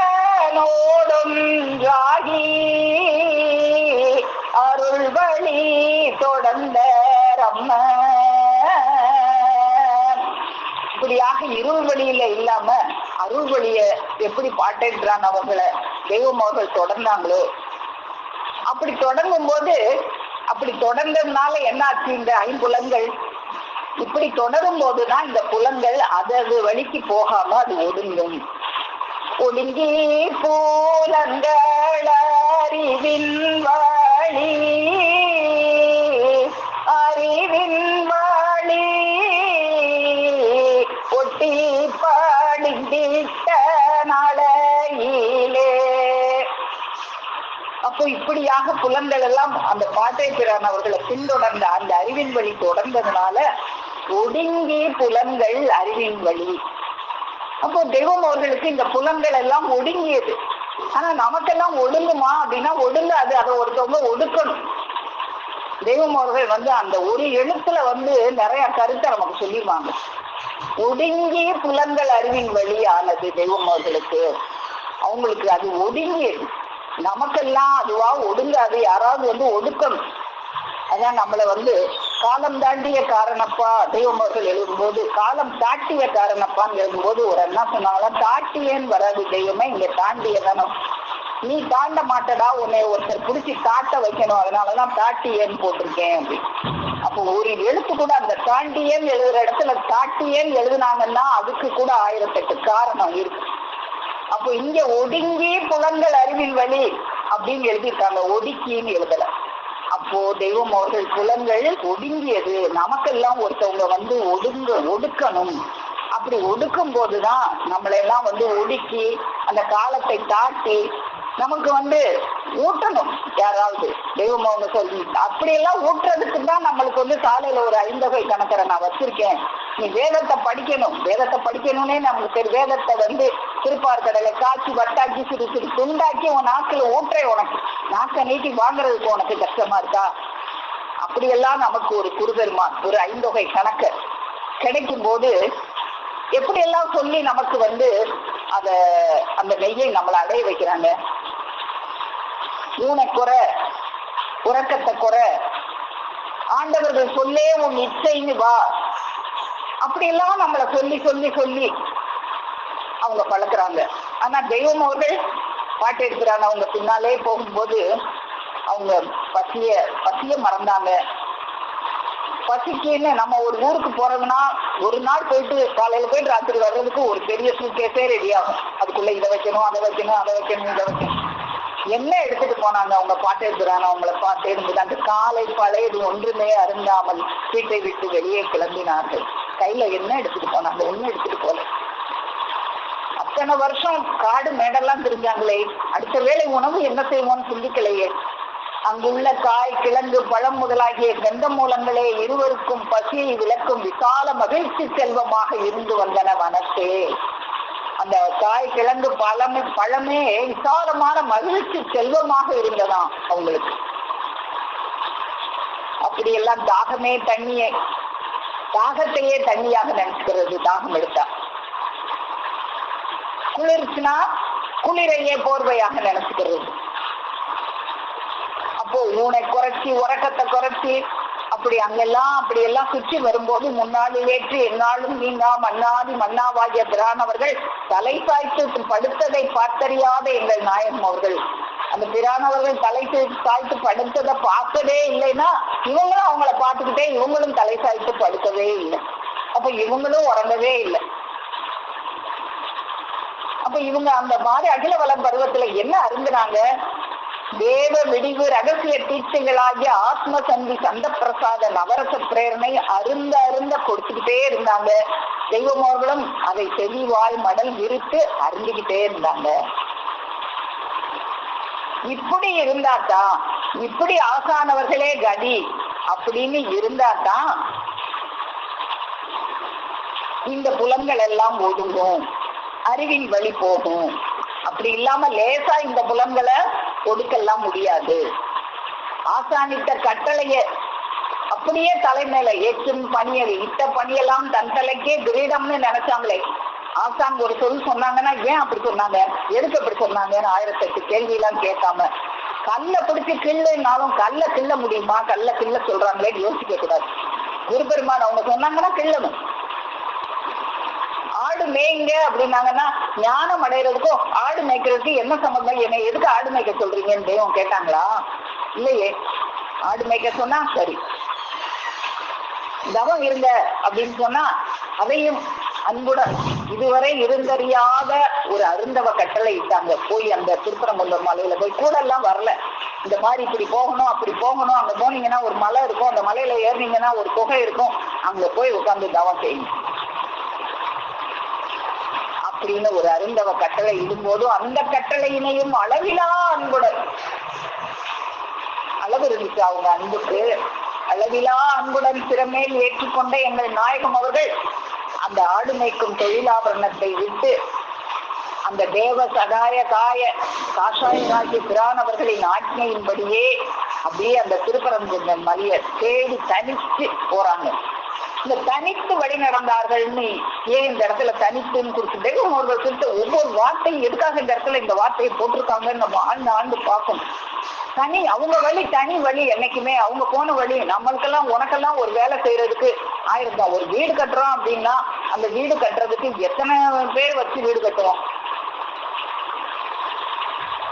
அஜயனோடும் ராகி அருள் வழி தொடர்ந்த ரம்ம. இப்படியாக இருள் வழியில இல்லாம அருள் வழிய எப்படி பாட்டேற்றான் அவர்களை தெய்வம் அவர்கள் தொடர்ந்தாங்களோ அப்படி தொடங்கும் போது அப்படி தொடர்ந்ததுனால என்ன ஆச்சு? இந்த ஐம்புலங்கள் இப்படி தொடரும் போதுதான் இந்த புலங்கள் அது வழிக்கு போகாம அது ஒடுங்கும். ஒடுங்கி பூலங்கள் அறிவின் வழி ஒட்டி படித்த நாளையிலே. அப்போ இப்படி இப்படியாக புலன்கள் எல்லாம் அந்த பாட்டை பிரான் அவர்களை பின்தொடர்ந்த அந்த அறிவின் வழி தொடர்ந்ததுனால ஒடுங்கி புலன்கள் அறிவின் வழி. அப்போ தெய்வம் அவர்களுக்கு இந்த புலன்கள் எல்லாம் ஒடுங்கியது. ஆனா நமக்கெல்லாம் ஒடுங்குமா அப்படின்னா ஒடுங்காது. அதை ஒருத்தவங்க ஒடுக்கணும். தெய்வம் அவர்கள் அந்த ஒரு எழுத்துல நிறைய கருத்தை நமக்கு சொல்லிடுவாங்க. ஒடுங்கி புலன்கள் அறிவின் வழி ஆனது தெய்வம் அவர்களுக்கு. அவங்களுக்கு அது ஒடுங்கியது. நமக்கெல்லாம் அதுவா ஒடுங்காது. யாராவது ஒடுக்கணும். அதான் நம்மள காலம் தாண்டிய காரணப்பா தெய்வம் அவர்கள் எழுதும்போது காலம் தாட்டிய காரணப்பான்னு எழுதும்போது ஒரு என்ன சொன்னாலும் தாட்டியேன்னு வராது தெய்வமே, இங்க தாண்டியதானம். நீ தாண்ட மாட்டடா, உன்னை ஒருத்தர் பிடிச்சி தாட்ட வைக்கணும், அதனாலதான் தாட்டியேன்னு போட்டிருக்கேன் அப்படின்னு. அப்போ ஒரு எழுத்து கூட அந்த தாண்டியேன்னு எழுதுற இடத்துல தாட்டியேன்னு எழுதுனாங்கன்னா அதுக்கு கூட 1008 காரணம் இருக்கு. அப்போ இங்க ஒடுங்கி புலன்கள் அறிவின் வழி அப்படின்னு எழுதியிருக்காங்க, ஒடுக்கின்னு எழுதல. அப்போ தெய்வம் அவர்கள் புலன்கள் ஒடுங்கியது. நமக்கெல்லாம் ஒருத்தவங்க ஒடுக்கணும். அப்படி ஒடுக்கும் போதுதான் நம்மளெல்லாம் ஒடுக்கி அந்த காலத்தை தாட்டி நமக்கு ஊட்டணும். யாராவது தெய்வம் அவங்க சொல்லி அப்படியெல்லாம் ஊட்டுறதுக்கு தான் நம்மளுக்கு காலையில ஒரு 5 வகை கணக்கரை நான் வச்சிருக்கேன். நீ வேதத்தை படிக்கணும். வேதத்தை படிக்கணும்னே நமக்கு வேதத்தை திருப்பார்கடலை காய்ச்சி வட்டாக்கி சிறு சிறு துண்டாக்கி உன் நாக்குல ஊட்டுறேன். உனக்கு நாக்கை நீட்டி வாங்குறதுக்கு உனக்கு கஷ்டமா இருக்கா? அப்படியெல்லாம் நமக்கு ஒரு குருதர்மா ஒரு 5 வகை கணக்கு கிடைக்கும் போது எப்படியெல்லாம் சொல்லி நமக்கு அந்த நெய்யை நம்மளை அடைய வைக்கிறாங்க. ஊனை குறை, உறக்கத்தை குறை, ஆண்டவர்கள் சொல்லே உன் இச்சைன்னு வா, அப்படியெல்லாம் நம்மளை சொல்லி சொல்லி சொல்லி அவங்க பழக்கிறாங்க. ஆனா தெய்வம் அவர்கள் பாட்டு எடுக்கிறாங்க. அவங்க பின்னாலே போகும்போது அவங்க பசிய மறந்தாங்க. பசிக்குன்னு நம்ம ஒரு ஊருக்கு போறோம்னா ஒரு நாள் போயிட்டு காலையில போயிட்டு ராத்திரி வர்றதுக்கு ஒரு பெரிய சூட்கேஸே ரெடி ஆகும். அதுக்குள்ள இதை வைக்கணும், அதை வைக்கணும், அதை வைக்கணும், இதை வைக்கணும். என்ன எடுத்துட்டு போனாங்க? அவங்க பாட்டு எடுக்கிறாங்க. அவங்கள பாட்டு இருந்தது அந்த காலை பழையது ஒன்றுமே அருந்தாமல் வீட்டை விட்டு வெளியே கிளம்பினார்கள். கையில என்ன எடுத்துட்டு போனாங்க? ஒன்னும் எடுத்துட்டு போல. அத்தனை வருஷம் காடு மேடெல்லாம் தெரிஞ்சாங்களே, அடுத்த வேளை உணவு என்ன செய்வோம்னு சிந்திக்கலையே. அங்குள்ள காய், கிழங்கு, பழம் முதலாகிய கந்த மூலங்களே இருவருக்கும் பசியை விளக்கும் விசால மகிழ்ச்சி செல்வமாக இருந்து வந்தன மனத்தே. அந்த காய், கிழங்கு, பழமே விசாலமான மகிழ்ச்சி செல்வமாக இருந்ததாம் அவங்களுக்கு. அப்படியெல்லாம் தாகமே தண்ணியே, தாகத்தையே தண்ணியாக நினைச்சுக்கிறது. தாகம் எடுத்தா குளிர்ச்சுனா குளிரையே போர்வையாக நினைச்சுக்கிறது. அப்போ ஊனை குறைச்சி, உறக்கத்தை குறைச்சி, அப்படியெல்லாம் சுற்றி வரும்போது முன்னாடி ஏற்று என்னாலும் நீங்கா மன்னாதி மன்னாவாகிய பிரானவர்கள் தலை சாய்த்து படுத்ததை பார்த்தறியாத எங்கள் நாயகம் அவர்கள். அந்த பிரானவர்கள் தலை சாய்த்து படுத்ததை பார்த்ததே இல்லைன்னா இவங்களும் அவங்கள பார்த்துக்கிட்டே இவங்களும் தலை சாய்த்து படுக்கவே இல்லை. அப்ப இவங்களும் உறங்கவே இல்லை. அப்ப இவங்க அந்த மாதிரி அகில வளம் பருவத்துல என்ன அருந்துனாங்க? தேவ விடிவு ரகசிய தீட்சைகளாகிய ஆத்ம சந்தி சந்த பிரசாத நவரச பிரேரணை அருந்த கொடுத்துக்கிட்டே இருந்தாங்க. தெய்வம் அவர்களும் அதை தெளிவாய் மடல் விரித்து அருந்துகிட்டே இருந்தாங்க. இப்படி இருந்தாதான், இப்படி ஆசானவர்களே கதி அப்படின்னு இருந்தாதான் இந்த புலன்கள் எல்லாம் ஒடுங்கும், அறிவின் வழி போகும். அப்படி இல்லாம லேசா இந்த புலன்களை ஒடுக்கலாம் முடியாது. ஆசானித்த கட்டளைய அப்படியே தலைமையில ஏற்றும் பணியை இட்ட பணியெல்லாம் தன் தலைக்கே கிரீடம்னு நினைச்சாங்களே. ஆசான் ஒரு சொல் சொன்னாங்கன்னா ஏன் அப்படி சொன்னாங்க, எதுக்கு அப்படி சொன்னாங்கன்னு 1008 கேள்வி எல்லாம் கேட்காம கல்ல பிடிச்சி கிள்ளுனாலும் கல்ல கிள்ள முடியுமா? கல்ல கிள்ள சொல்றாங்களே யோசிக்க கூடாது. குருபெருமான் அவங்க சொன்னாங்கன்னா கிள்ளணும். ஆடு மேய்ங்க அப்படின்னாங்கன்னா ஞானம் அடைகிறதுக்கும் ஆடு மேய்க்கிறதுக்கு என்ன சம்பந்தம்? என்னை எதுக்கு ஆடு மேய்க்க சொல்றீங்கன்னு தெய்வம் கேட்டாங்களா? இல்லையே. ஆடு மேய்க்க சொன்னா சரி, தவம் இருங்க அப்படின்னு சொன்னா அதையும் அன்புடன் இதுவரை இருந்தறியாத ஒரு அருந்தவ கட்டளை இட்டாங்க. போய் அந்த திருப்பரங்குன்றம் மலையில போய் கூட எல்லாம் வரல. இந்த மாதிரி இப்படி போகணும், அப்படி போகணும், அங்க போனீங்கன்னா ஒரு மலை இருக்கும், அந்த மலையில ஏறினீங்கன்னா ஒரு குகை இருக்கும், அங்க போய் உட்கார்ந்து தவம் செய்யணும் அப்படின்னு ஒரு அருந்தவ கட்டளை இடும்போது அந்த கட்டளையினையும் அளவிலா அன்புடன் அளவு இருந்துச்சு அவங்க அன்புக்கு. அளவிலா அன்புடன் திறமேல் ஏற்றிக்கொண்ட எங்கள் நாயகம் அவர்கள் அந்த ஆடு மேய்க்கும் தொழிலாபரணத்தை விட்டு அந்த தேவ சகாய காஷாயராகிய பிரானவர்களின் ஆజ్ఞையின்படியே அப்படியே அந்த திருப்பரங்குன்றம் மலையை தேடி தனித்து போறாங்க. இந்த தனித்து வழி நடந்தார்கள்னு ஏன் இந்த இடத்துல தனித்துன்னு குறித்து தெய்வம் அவர்கள் குறித்த ஒவ்வொரு வார்த்தையும் எதுக்காக இந்த இடத்துல இந்த வார்த்தையை போட்டிருக்காங்கன்னு நம்ம ஆழ்ந்து பார்க்கணும். அவங்க வழி தனி வழி. என்னைக்குமே அவங்க போன வழி. நம்மளுக்கெல்லாம் உனக்கெல்லாம் ஒரு வேலை செய்யறதுக்கு 1000 தான். ஒரு வீடு கட்டுறோம் அப்படின்னா அந்த வீடு கட்டுறதுக்கு எத்தனை பேர் வச்சு வீடு கட்டுவோம்?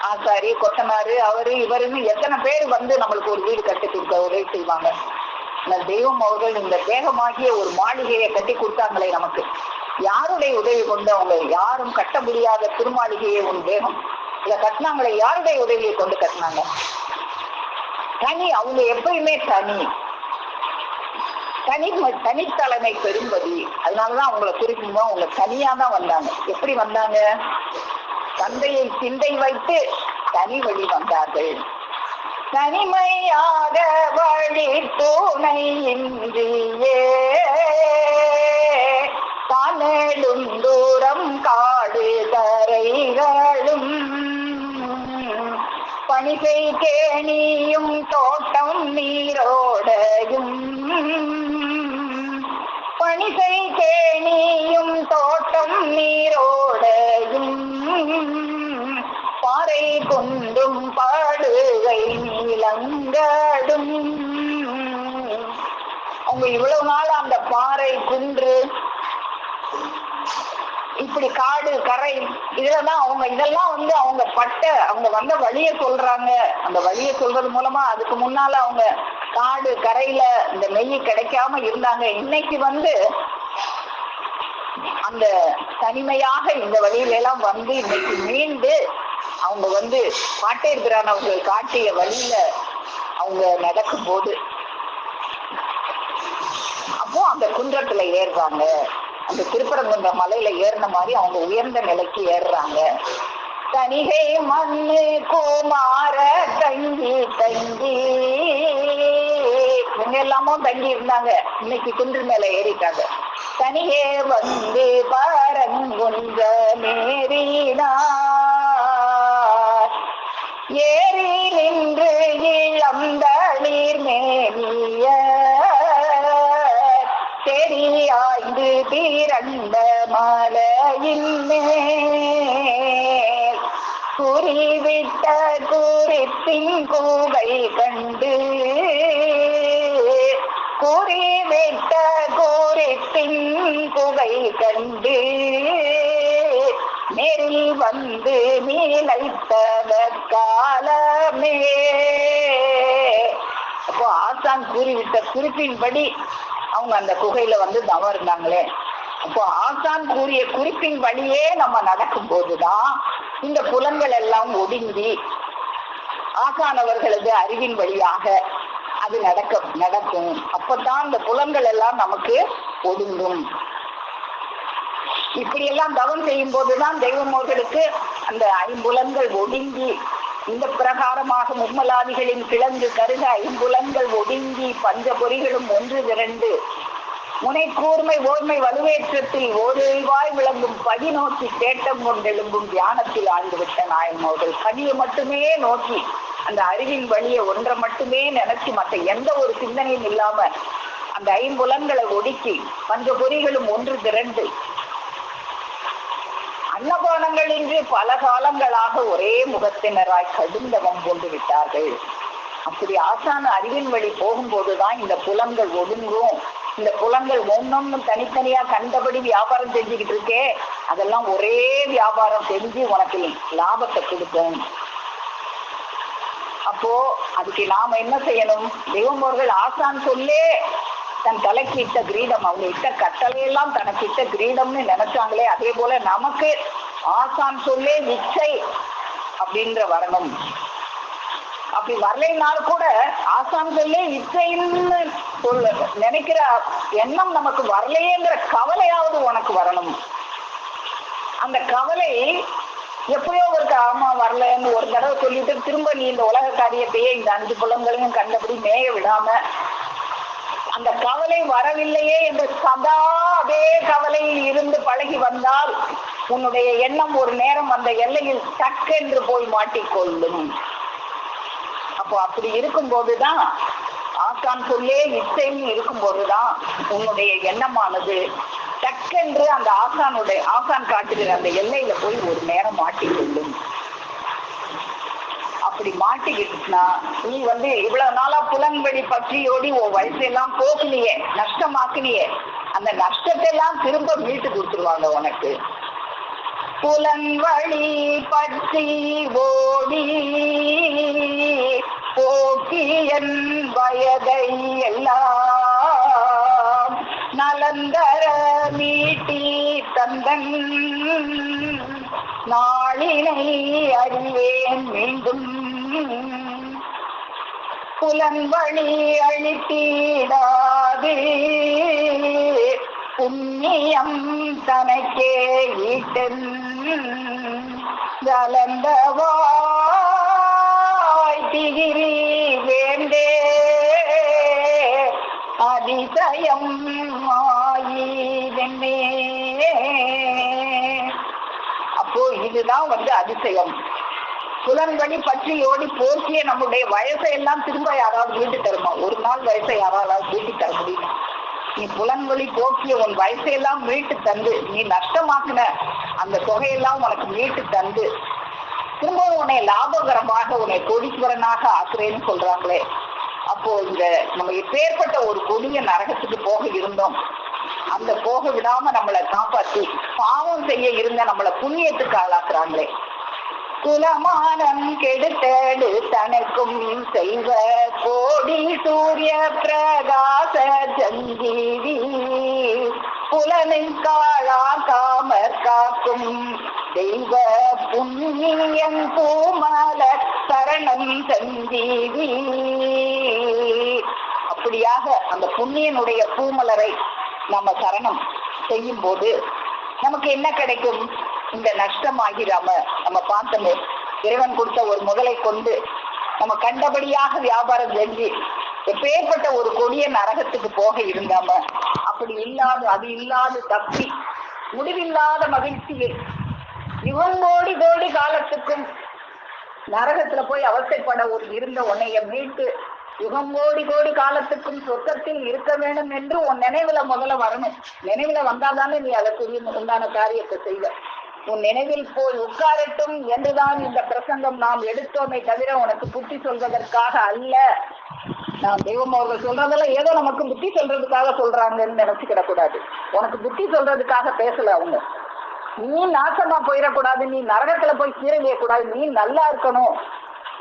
ஆசாரி, கொத்தனாரு, அவரு இவருன்னு எத்தனை பேர் வந்து நம்மளுக்கு ஒரு வீடு கட்டி கொடுக்க உதவி செய்வாங்க. தெய்வம் அவர்கள் இந்த தேகமாகிய ஒரு மாளிகையை கட்டி கொடுத்தாங்களே நமக்கு. யாருடைய உதவி கொண்டு? அவங்க யாரும் கட்ட முடியாத திருமாளிகையை ஒரு தேகம் இதை கட்டினாங்களே, யாருடைய உதவியை கொண்டு கட்டினாங்க? தனி. அவங்க எப்பயுமே தனித்தலைமை பெரும்பதி. அதனாலதான் அவங்களை குறிப்பிடும் அவங்க தனியா தான் வந்தாங்க. எப்படி வந்தாங்க? தந்தையை சிந்தை வைத்து தனி வழி வந்தார்கள். தனிமையாக வழி துணை இன்றியே தானேடும் தூரம் காடு தரைகளும் பணிசை கேணியும் தோட்டம் நீரோடையும் பணிசை கேணியும் தோட்டம் நீரோடையும் பாறை கொண்டும் பாடுகை நீலங்கடும். அவங்க இவ்வளவு நாள் அந்த பாறை குன்று இப்படி காடு கரை இதுலதான் இதெல்லாம் அவங்க வந்த வழியை சொல்றாங்க. அந்த வழியை சொல்றது மூலமா அதுக்கு முன்னால அவங்க காடு கரையில இந்த நெய் கிடைக்காம இருந்தாங்க. இன்னைக்கு அந்த தனிமையாக இந்த வழியில எல்லாம் இன்னைக்கு மீண்டு அவங்க பாட்டேர் பிரான் அவர்கள் காட்டிய வழியில அவங்க நடக்கும் போது அப்போ அந்த குன்றத்துல ஏறுறாங்க. அந்த திருப்பரங்குன்ற மலையில ஏறின மாதிரி அவங்க உயர்ந்த நிலைக்கு ஏறுறாங்க. தனிகை மண்ணு குமார தங்கி இவங்க எல்லாமும் தங்கி இருந்தாங்க. இன்னைக்கு குன்று மேல ஏறிட்டாங்க. தனியே பரங்குன்ற மேறினார் ஏறி நின்று இளந்த நீர் மேனிய தெரியாய்ந்து பிறந்த மலையின் மேல் குறிவிட்ட குறிப்பின் கூகை கண்டு குறிவிட்ட குறிப்பின் குகை கண்டு நெறில் நீலைத்தவர் காலமே. அப்போ ஆசான் கூறிவிட்ட குறிப்பின்படி அவங்க அந்த குகையில தவம் இருந்தாங்களே. அப்போ ஆசான் கூறிய குறிப்பின் வழியே நம்ம நடக்கும் போதுதான் இந்த புலன்கள் எல்லாம் ஒடுங்கி ஆசான் அவர்களது அறிவின் வழியாக அது நடக்கும். அப்பதான் இந்த புலன்கள் எல்லாம் நமக்கு ஒடுங்கும். இப்படி எல்லாம் தவம் செய்யும் போதுதான் தெய்வம் அவர்களுக்கு அந்த 5 புலன்கள் ஒடுங்கி இந்த பிரகாரமாக மும்மலாதிகளின் கிழங்கு கருக 5 புலன்கள் ஒடுங்கி பஞ்ச பொறிகளும் ஒன்று திரண்டு முனை கூர்மை ஓர்மை வலுவேற்றத்தில் ஓரிவாய் விளங்கும் படி நோக்கி தேட்டம் கொண்டெழும்பும் தியானத்தில் ஆழ்ந்துவிட்ட நாயகம் அவர்கள் படியை மட்டுமே நோக்கி அந்த அறிவின் வழியை ஒன்றை மட்டுமே நினைச்சு மற்ற எந்த ஒரு சிந்தனையும் இல்லாம அந்த 5 புலன்களை ஒடுக்கி பஞ்ச பொறிகளும் ஒன்று திரண்டு அன்னபானங்கள் இன்றி பல காலங்களாக ஒரே முகத்தினராய் கடுந்தவம் கொண்டு விட்டார்கள். அப்படி ஆசான அறிவின் வழி போகும்போதுதான் இந்த புலன்கள் ஒடுங்கும். இந்த புலன்கள் ஒன்னொன்னு தனித்தனியா கண்டபடி வியாபாரம் செஞ்சுக்கிட்டு இருக்கே, அதெல்லாம் ஒரே வியாபாரம் செஞ்சு உனக்கு லாபத்தை கொடுக்கும். அப்போ அதுக்கு நாம என்ன செய்யணும்? தெய்வம் அவர்கள் ஆசான் சொல்லே தன் தலைக்கு இட்ட கிரீடம், அவங்க இட்ட கட்டளையெல்லாம் தனக்கு இட்ட கிரீடம்னு நினைச்சாங்களே, அதே போல நமக்கு ஆசான் சொல்லே இச்சை அப்படின்ற வரணும். அப்படி வரலைனாலும் கூட ஆசான் சொல்லே இச்சைன்னு நினைக்கிற எண்ணம் நமக்கு வரலையேங்கிற கவலையாவது உனக்கு வரணும். அந்த கவலை எப்பயோ ஒரு ஆமா வரலன்னு ஒரு தடவை சொல்லிட்டு திரும்ப நீ இந்த உலக காரியத்தையே இந்த 5 புலங்களையும் கண்டபடி மேய விடாம அந்த கவலை வரவில்லையே என்று சதா அதே கவலையில் இருந்து பழகி வந்தால் உன்னுடைய எண்ணம் ஒரு நேரம் அந்த எல்லையில் டக்கென்று போய் மாட்டிக்கொள்ளும். அப்போ அப்படி இருக்கும் போதுதான் ஆசான் சொல்லே இச்சைன்னு இருக்கும் போதுதான் உன்னுடைய எண்ணமானது டக்கென்று அந்த ஆசான் காட்டுகிற அந்த எல்லையில போய் ஒரு நேரம் மாட்டிக்கொள்ளும். அப்படி மாட்டிக்கிட்டுனா நீ இவ்வளவு நாளா புலன்வழி பற்றியோடி உன் வயசெல்லாம் போக்குனியே, நஷ்டமாக்குனியே, அந்த நஷ்டத்தை எல்லாம் திரும்ப மீட்டு கொடுத்துருவாங்க உனக்கு. புலன்வழி பற்றி ஓடி போக்கியன் வயதை எல்லாம் நலந்தர மீட்டி தந்தன் நாளினை அறிவேன் மீண்டும் புலன்வழி அழித்திடாது புண்ணியம் தனக்கே ஈட்டன் கலந்தவாய் திகிரி வேண்டே அதிசயம் ஆயிதென்னே. அப்போ இதுதான் அதிசயம். புலன்வழி பற்றியோடி போக்கிய நம்முடைய வயசை எல்லாம் திரும்ப யாராவது வீட்டு தருமா? ஒரு நாள் வயசை யாராவது வீட்டு தர முடியுமா? நீ புலன்வழி போக்கிய உன் வயசையெல்லாம் மீட்டு தந்து, நீ நஷ்டமாக்குன அந்த தொகையெல்லாம் உனக்கு மீட்டு தந்து திரும்ப உன்னை லாபகரமாக உன்னை கோடீஸ்வரனாக ஆக்குறேன்னு சொல்றாங்களே. அப்போ நம்ம எப்பேற்பட்ட ஒரு கொடிய நரகத்துக்கு போக இருந்தோம், அந்த போக விடாம நம்மளை காப்பாற்றி பாவம் செய்ய இருந்த நம்மளை புண்ணியத்துக்கு ஆளாக்குறாங்களே. குலமானம் கெடுத்தடு தனக்கும் செய்வ கோடி சூரிய பிரகாச சஞ்சீவி புலனின் காழா காமர் காக்கும் தெய்வ புண்ணியன் பூமல சரணம் சஞ்சீவி. அப்படியாக அந்த புண்ணியனுடைய பூமலரை நம்ம சரணம் செய்யும் போது நமக்கு என்ன கிடைக்கும்? இந்த நஷ்டம் ஆகிராம நம்ம பார்த்தோமே, இறைவன் கொடுத்த ஒரு முதலை கொண்டு நம்ம கண்டபடியாக வியாபாரம் செஞ்சு எப்பேற்பட்ட ஒரு கொடிய நரகத்துக்கு போக இருந்தாம அப்படி அது இல்லாது தப்பி முடிவில்லாத மகிழ்ச்சியை யுகங்கோடி கோடி காலத்துக்கும் நரகத்துல போய் அவசைப்பட இருந்த உன்னைய மீட்டு யுகங்கோடி கோடி காலத்துக்கும் சொர்க்கத்தில் இருக்க வேண்டும் என்று உன் நினைவுல முதல்ல வரணும். நினைவுல வந்தாதானே நீ அதற்குரிய உண்டான காரியத்தை செய்வ. உன் நினைவில் போய் உட்காரட்டும் என்றுதான் இந்த பிரசங்கம் நாம் எடுத்தோமே தவிர உனக்கு புத்தி சொல்வதற்காக அல்ல. நாம் தெய்வம் அவர்கள் சொல்றதெல்லாம் ஏதோ நமக்கு புத்தி சொல்றதுக்காக சொல்றாங்கன்னு நினைச்சுக்கிடக்கூடாது. உனக்கு புத்தி சொல்றதுக்காக பேசல அவங்க. நீ நாசமா போயிடக்கூடாது, நீ நரகத்துல போய் சீரழியக்கூடாது, நீ நல்லா இருக்கணும்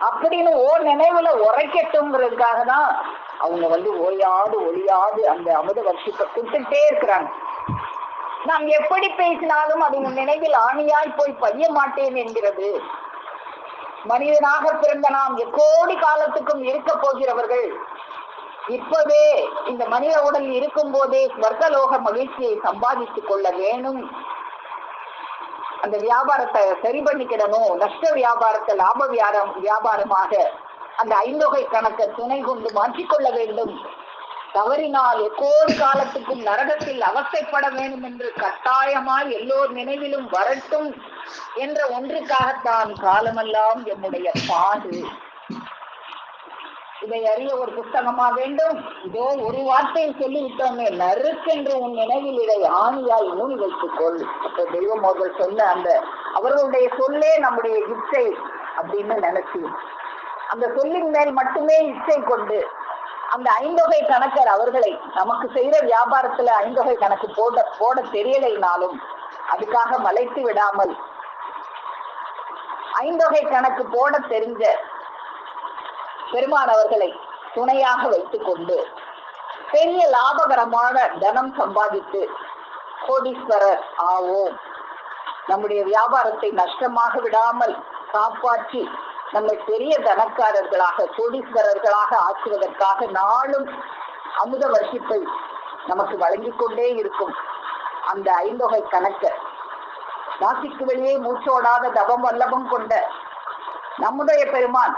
அப்படின்னு நினைவுல உரைக்கட்டும்ங்கிறதுக்காக தான் அவங்க ஓயாது ஒளியாது அந்த அமுத வர்ஷிப்பை கொடுத்துட்டே இருக்கிறாங்க. நாம் எப்படி பேசினாலும் அது உன் நினைவில் ஆணியாய் போய் பதிய மாட்டேன் என்கிறது. மனிதனாக பிறந்த நாம் எக்கோடி காலத்துக்கும் இருக்க போகிறவர்கள் இப்பவே இந்த மனித உடல் இருக்கும் போதே ஸ்வர்கலோக மகிழ்ச்சியை சம்பாதித்துக் கொள்ள வேணும். அந்த வியாபாரத்தை சரி பண்ணிக்கிடணும். நஷ்ட வியாபாரத்தை லாப வியாபாரமாக அந்த 5 வகை கணக்கை துணை கொண்டு மாற்றிக்கொள்ள வேண்டும். தவறினால் எக்கோடி காலத்துக்கும் நரகத்தில் அவசைப்பட வேண்டும் என்று கட்டாயமாய் எல்லோர் நினைவிலும் வரட்டும் என்ற ஒன்றுக்காகத்தான் காலமெல்லாம் என்னுடைய பாடு. இதை அறிய ஒரு புத்தகமா வேண்டும். இதோ ஒரு வார்த்தையை சொல்லிவிட்டோமே, நறுக்கென்று உன் நினைவில் இதை ஆணியாய் ஊனி வைத்துக்கொள். அப்ப தெய்வம் அவர்கள் சொன்ன அவர்களுடைய சொல்லே நம்முடைய இச்சை அப்படின்னு நினைச்சு அந்த சொல்லின் மேல் மட்டுமே இச்சை கொண்டு அந்த 5 வகை கணக்கர் அவர்களை நமக்கு செய்யற வியாபாரத்துல 5 வகை கணக்கு போட தெரியலைனாலும் அதுக்காக மலைத்து விடாமல் 5 வகை கணக்கு போட தெரிஞ்ச பெருமான் அவர்களை துணையாக வைத்துக் கொண்டு பெரிய லாபகரமான தனம் சம்பாதித்து கோடீஸ்வரர் ஆவோம். நம்முடைய வியாபாரத்தை நஷ்டமாக விடாமல் காப்பாற்றி நம்மை பெரிய தனக்காரர்களாக கோடீஸ்வரர்களாக ஆக்குவதற்காக நாளும் அமுத வர்ஷிப்பை நமக்கு வழங்கிக் கொண்டே இருக்கும் அந்த 5 வகை கணக்க ராசிக்கு வெளியே மூச்சோடாத தவம் வல்லபம் கொண்ட நம்முடைய பெருமான்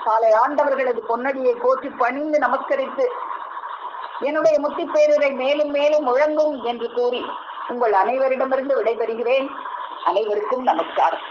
காலை ஆண்டவர்களது பொன்னடியை போற்றி பணிந்து நமஸ்கரித்து என்னுடைய முத்தி பேருரை மேலும் மேலும் முழங்கும் என்று கூறி உங்கள் அனைவரிடமிருந்து விடைபெறுகிறேன். அனைவருக்கும் நமஸ்காரம்.